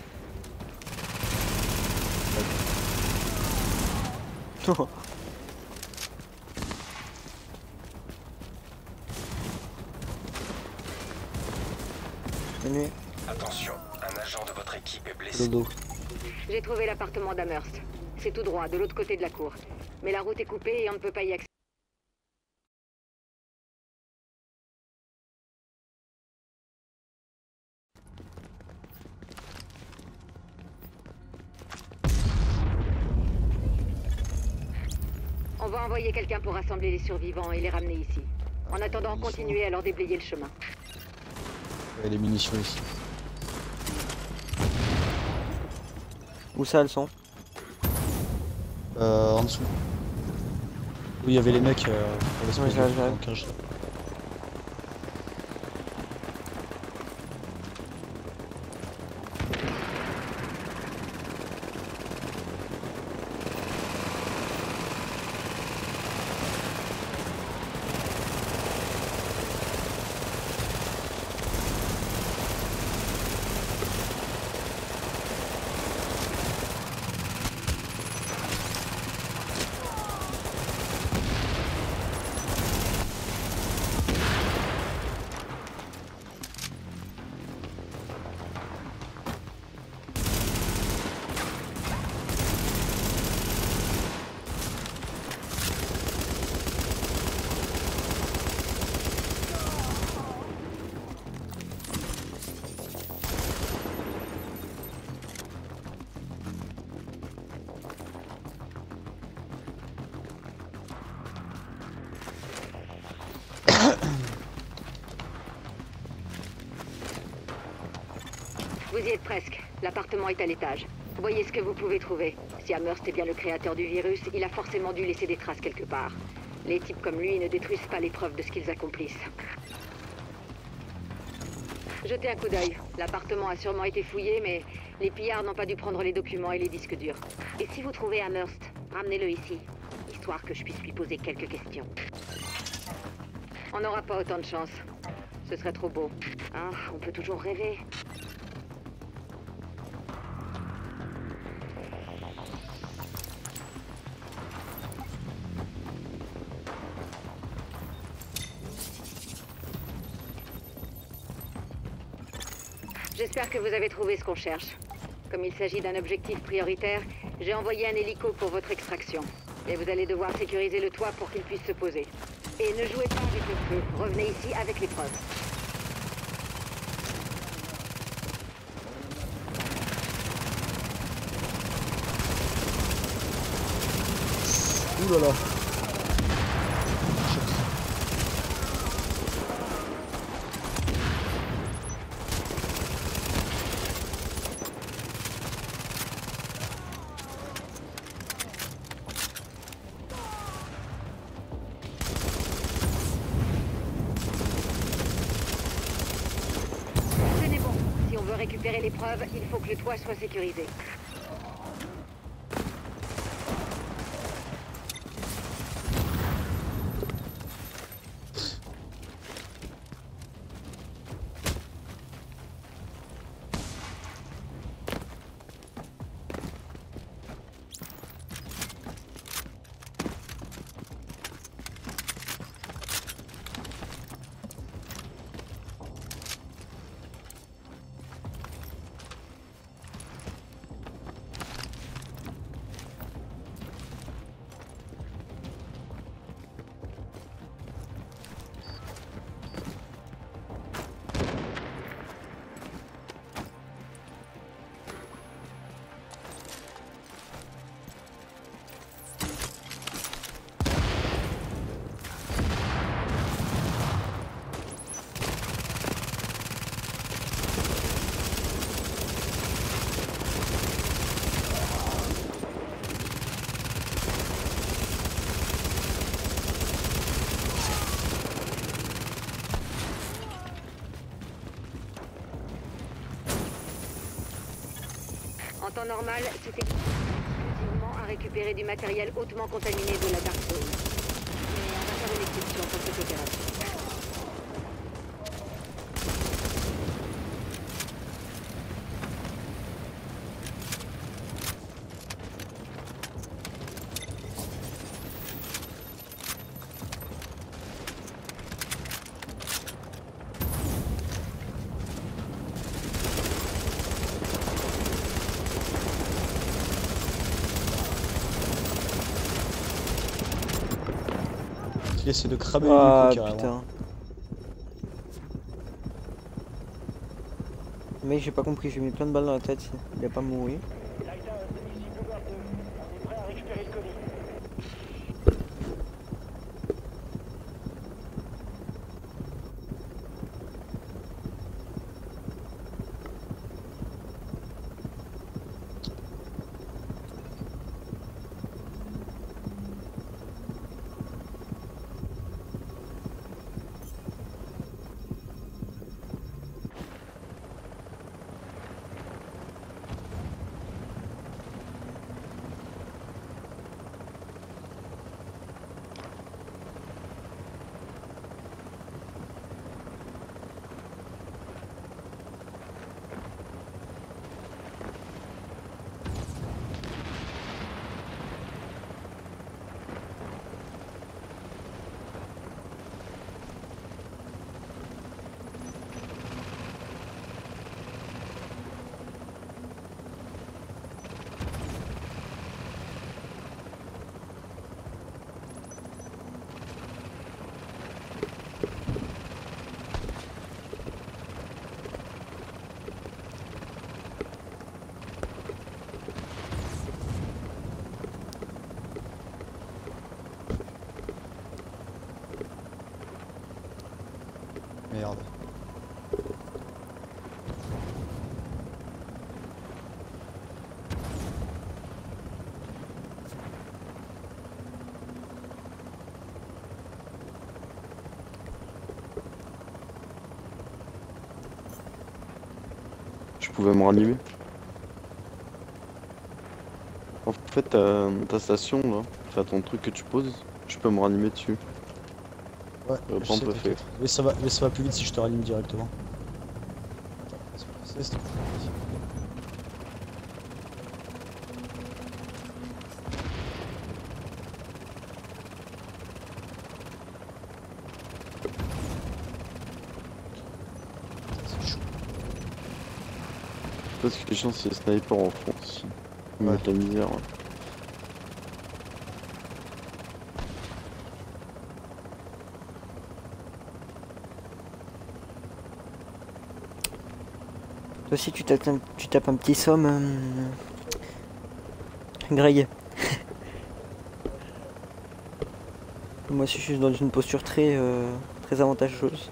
Bonne nuit. Attention, un agent de votre équipe est blessé. Dodo. J'ai trouvé l'appartement d'Amherst. C'est tout droit, de l'autre côté de la cour. Mais la route est coupée et on ne peut pas y accéder. On va envoyer quelqu'un pour rassembler les survivants et les ramener ici. En attendant, continuez à leur déblayer le chemin. Il y a des munitions ici. Où ça elles sont? En dessous. Où il y avait les mecs pour Ouais, j'arrive. dans le cage. Vous y êtes presque. L'appartement est à l'étage. Voyez ce que vous pouvez trouver. Si Amherst est bien le créateur du virus, il a forcément dû laisser des traces quelque part. Les types comme lui ne détruisent pas les preuves de ce qu'ils accomplissent. Jetez un coup d'œil. L'appartement a sûrement été fouillé, mais les pillards n'ont pas dû prendre les documents et les disques durs. Et si vous trouvez Amherst, ramenez-le ici, histoire que je puisse lui poser quelques questions. On n'aura pas autant de chance. Ce serait trop beau. Ah, on peut toujours rêver. J'espère que vous avez trouvé ce qu'on cherche. Comme il s'agit d'un objectif prioritaire, j'ai envoyé un hélico pour votre extraction. Et vous allez devoir sécuriser le toit pour qu'il puisse se poser. Et ne jouez pas avec le feu. Revenez ici avec les preuves. Ouh là là. Tenez bon. Si on veut récupérer les preuves, il faut que le toit soit sécurisé. En temps normal, c'est exclusivement à récupérer du matériel hautement contaminé de la Dark Zone. Mais on va faire une exception pour cette opération. Il essaie de cramer Ah le carrément. putain. Mec, j'ai pas compris, j'ai mis plein de balles dans la tête, il a pas mouru. Merde. Je pouvais me ranimer. En fait, ta station là, enfin ton truc que tu poses, je peux me ranimer dessus. Ouais, Le je plan sais, peut faire. t'inquiète. Mais ça va plus vite si je te ranime directement. C'est- c'est chaud. parce que les gens c'est sniper en fond aussi. Ils mettent la misère. Ouais. Toi aussi tu tapes un petit somme, Greg. Moi aussi je suis dans une posture très avantageuse.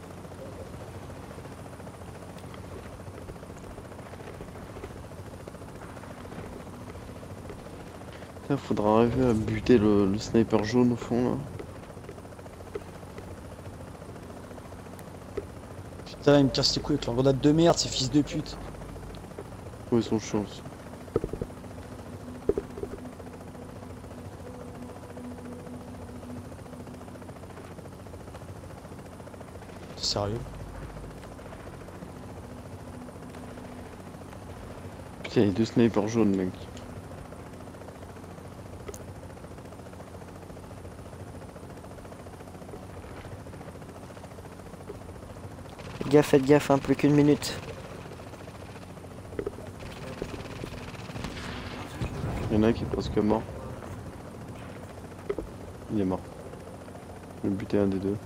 Putain, faudra arriver à buter le sniper jaune au fond là. Putain, il me casse les couilles avec leur grenade de merde, ces fils de pute. Ouais, ils sont chiants aussi. Sérieux? Putain, il y a 2 snipers jaunes, mec. Faites gaffe, hein, plus qu'une minute. Il y en a un qui est presque mort. Il est mort. Je vais buter un des deux.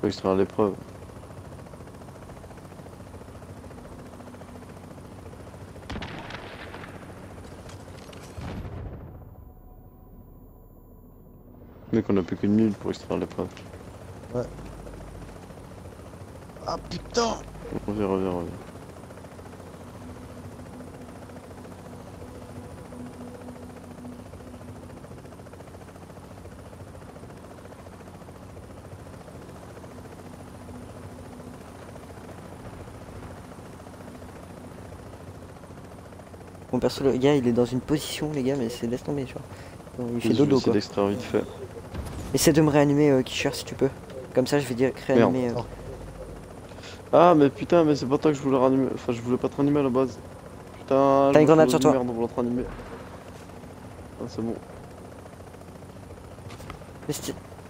Faut extraire l'épreuve. Mec, on a plus qu'une minute pour extraire l'épreuve. Ouais. Ah putain! Reviens, reviens, reviens. Bon perso le gars il est dans une position les gars mais c'est laisse tomber tu vois. Bon, il fait Je vais dodo essayer quoi. d'extraire vite fait. Essaie de me réanimer Kisher si tu peux. Comme ça je vais dire réanimer. Merde. Ah mais putain, mais c'est pas toi que je voulais ranimer. Enfin, je voulais pas te ranimer à la base. Putain, T'as une grenade sur toi. Merde, on voulait te ranimer. Ah, c'est bon.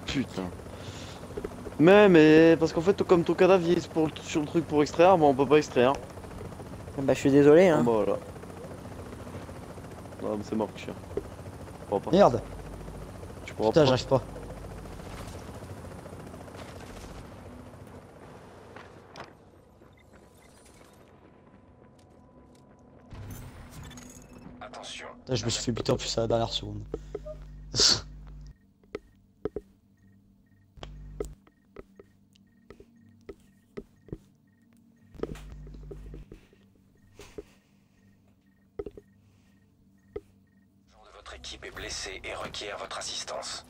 Putain. Mais parce qu'en fait, comme ton cadavre il est sur le truc pour extraire, bah on peut pas extraire. Bah je suis désolé hein. Bah voilà. Ah, mais c'est mort, chien. Tu pourras pas. Merde! Tu pourras Putain, pas. j'arrive pas. Attention. Putain, je me suis fait buter en plus à la dernière seconde. Votre équipe est blessée et requiert votre assistance.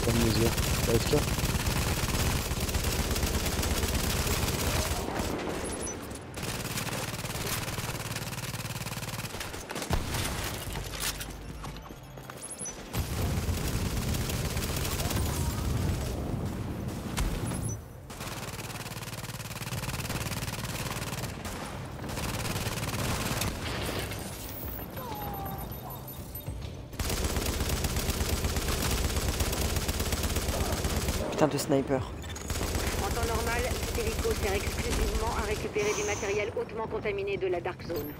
Comme les yeux. AFK. Putain de sniper. En temps normal, cet hélico sert exclusivement à récupérer du matériel hautement contaminé de la Dark Zone.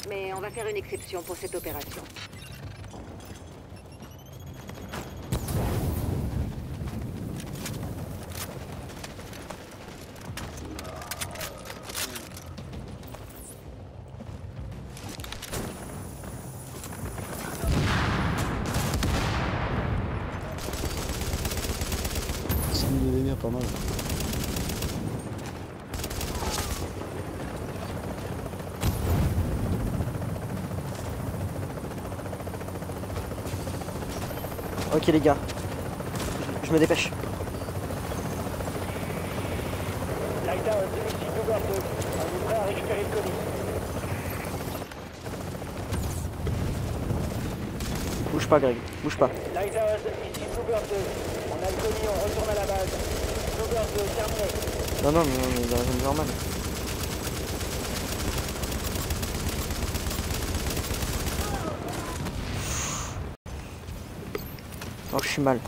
Mais on va faire une exception pour cette opération. Ça me devait bien pas mal. Ok les gars. Je me dépêche. Lighthouse, ici Cougar 2. On est prêt à récupérer le colis. pas, Greg. Bouge pas. Lighthouse, ici Bluebird 2. On a le commis, on retourne à la base. Bluebird 2, terminé. Non, non, mais on est dans la zone normale. Oh, je suis mal.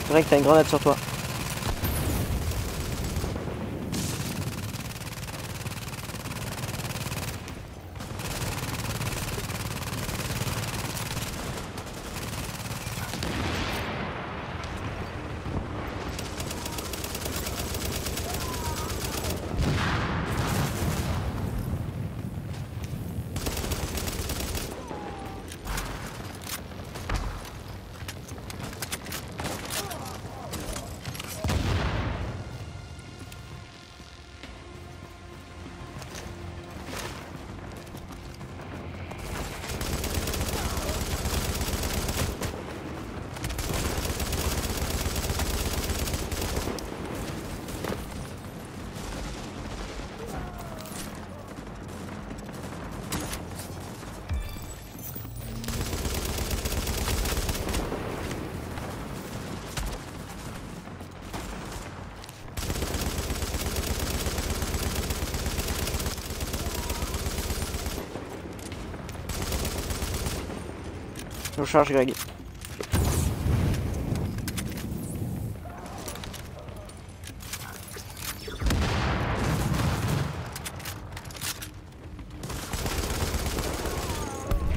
Greg, t'as une grenade sur toi. Je charge, Greg.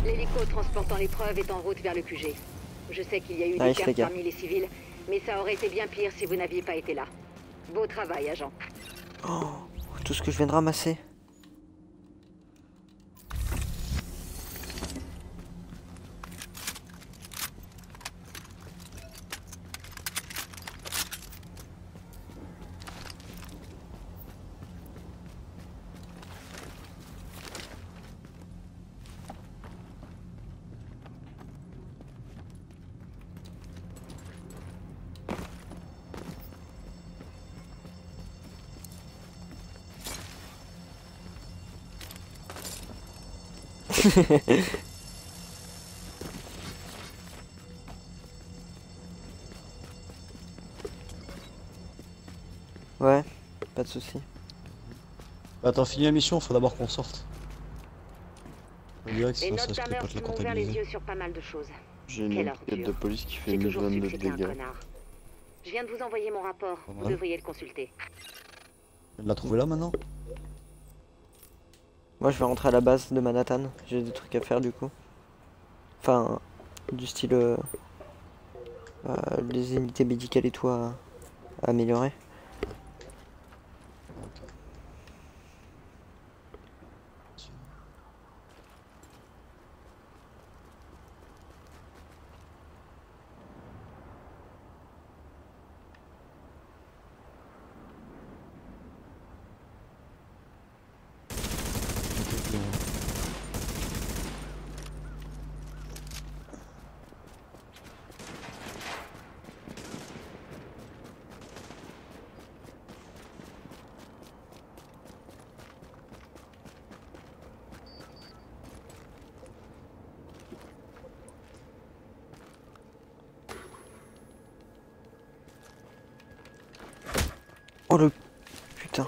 L'hélico transportant les preuves est en route vers le QG. Je sais qu'il y a eu des Nice, les pertes gars. parmi les civils, mais ça aurait été bien pire si vous n'aviez pas été là. Beau travail, agent. Oh, tout ce que je viens de ramasser. Ouais, pas de soucis. Bah, attends, finis la mission, faut d'abord qu'on sorte. On dirait que Les sinon ça notes risque pas de les d'Amherst m'ont ouvert les comptabiliser. yeux sur pas mal de choses. J'ai une Quelle enquête ordure. de police qui fait J'ai une toujours su zone que de c'était un dégâts. connard. Je viens de vous envoyer mon rapport, vous Ouais. devriez le consulter. Elle l'a trouvé là maintenant? Moi, je vais rentrer à la base de Manhattan. J'ai des trucs à faire du coup. Enfin, du style les unités médicales et tout à améliorer. Oh le putain.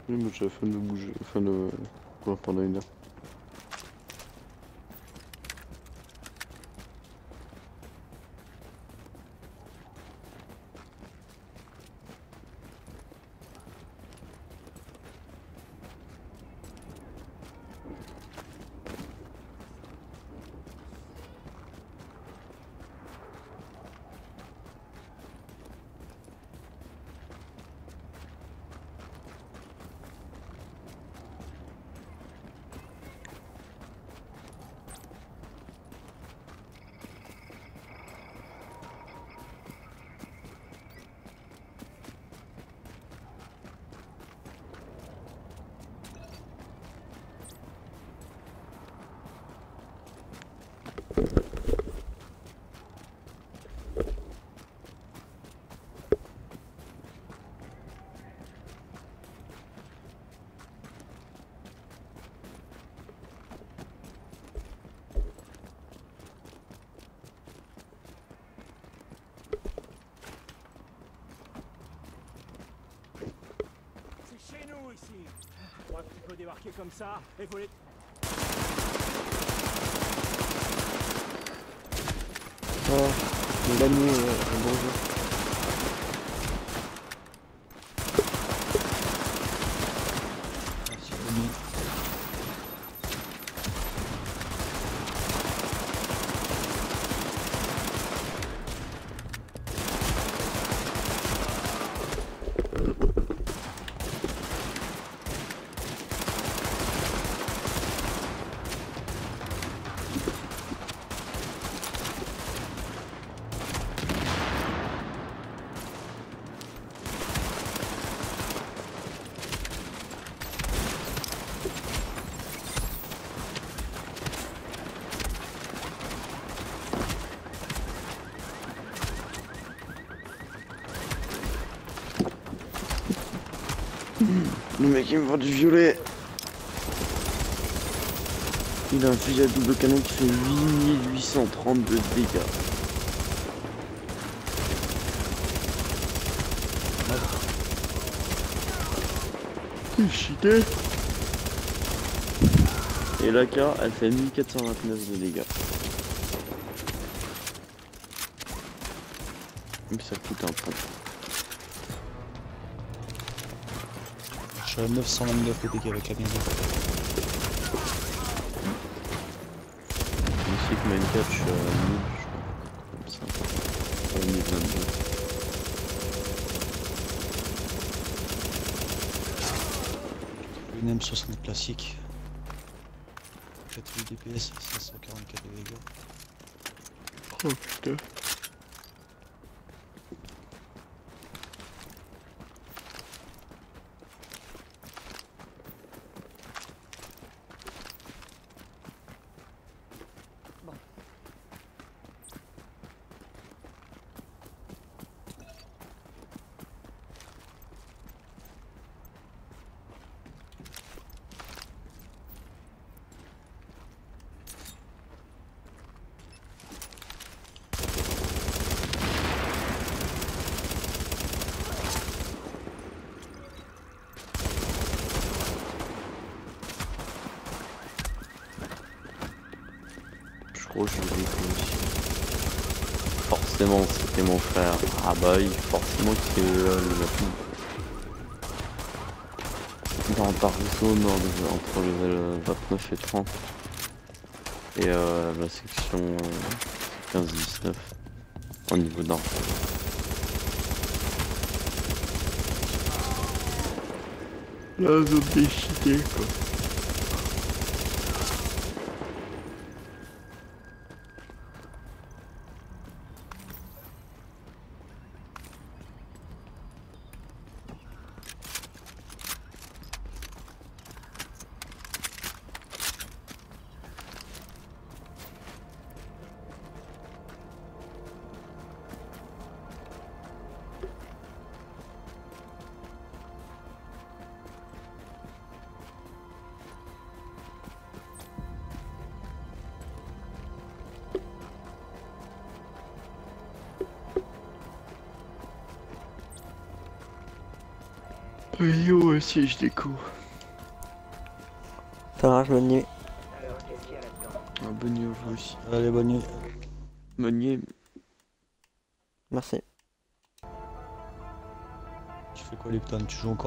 Oui, mais j'avais faim de bouger, enfin de courir pendant une heure. débarquer comme ça et voler. Oh, la nuit, bonjour. Merci, Denis. Le mec il me vend du violet. Il a un fusil à double canon qui fait 8832 dégâts. C'est cheaté. Et l'AK elle fait 1429 de dégâts. Mais ça coûte un point. Je suis à 929 de dégâts avec la mienne. Je sais que Minecraft je suis à 1000, je crois. Comme ça. À 1022. Une M60 classique. 48 DPS, 544 de dégâts. Oh putain. Je crois que je l'ai aussi. Forcément c'était mon frère. Ah bah oui, forcément que c'est le dans Tarzone entre level 29 et 30. Et la section 15-19 au niveau d'arme. La zone déchirée quoi. Yo aussi je découvre. Ça marche, bonne nuit. Bonne nuit à vous aussi. Allez, bonne nuit. Bonne nuit. Merci. Tu fais quoi, Lipton? Tu joues encore?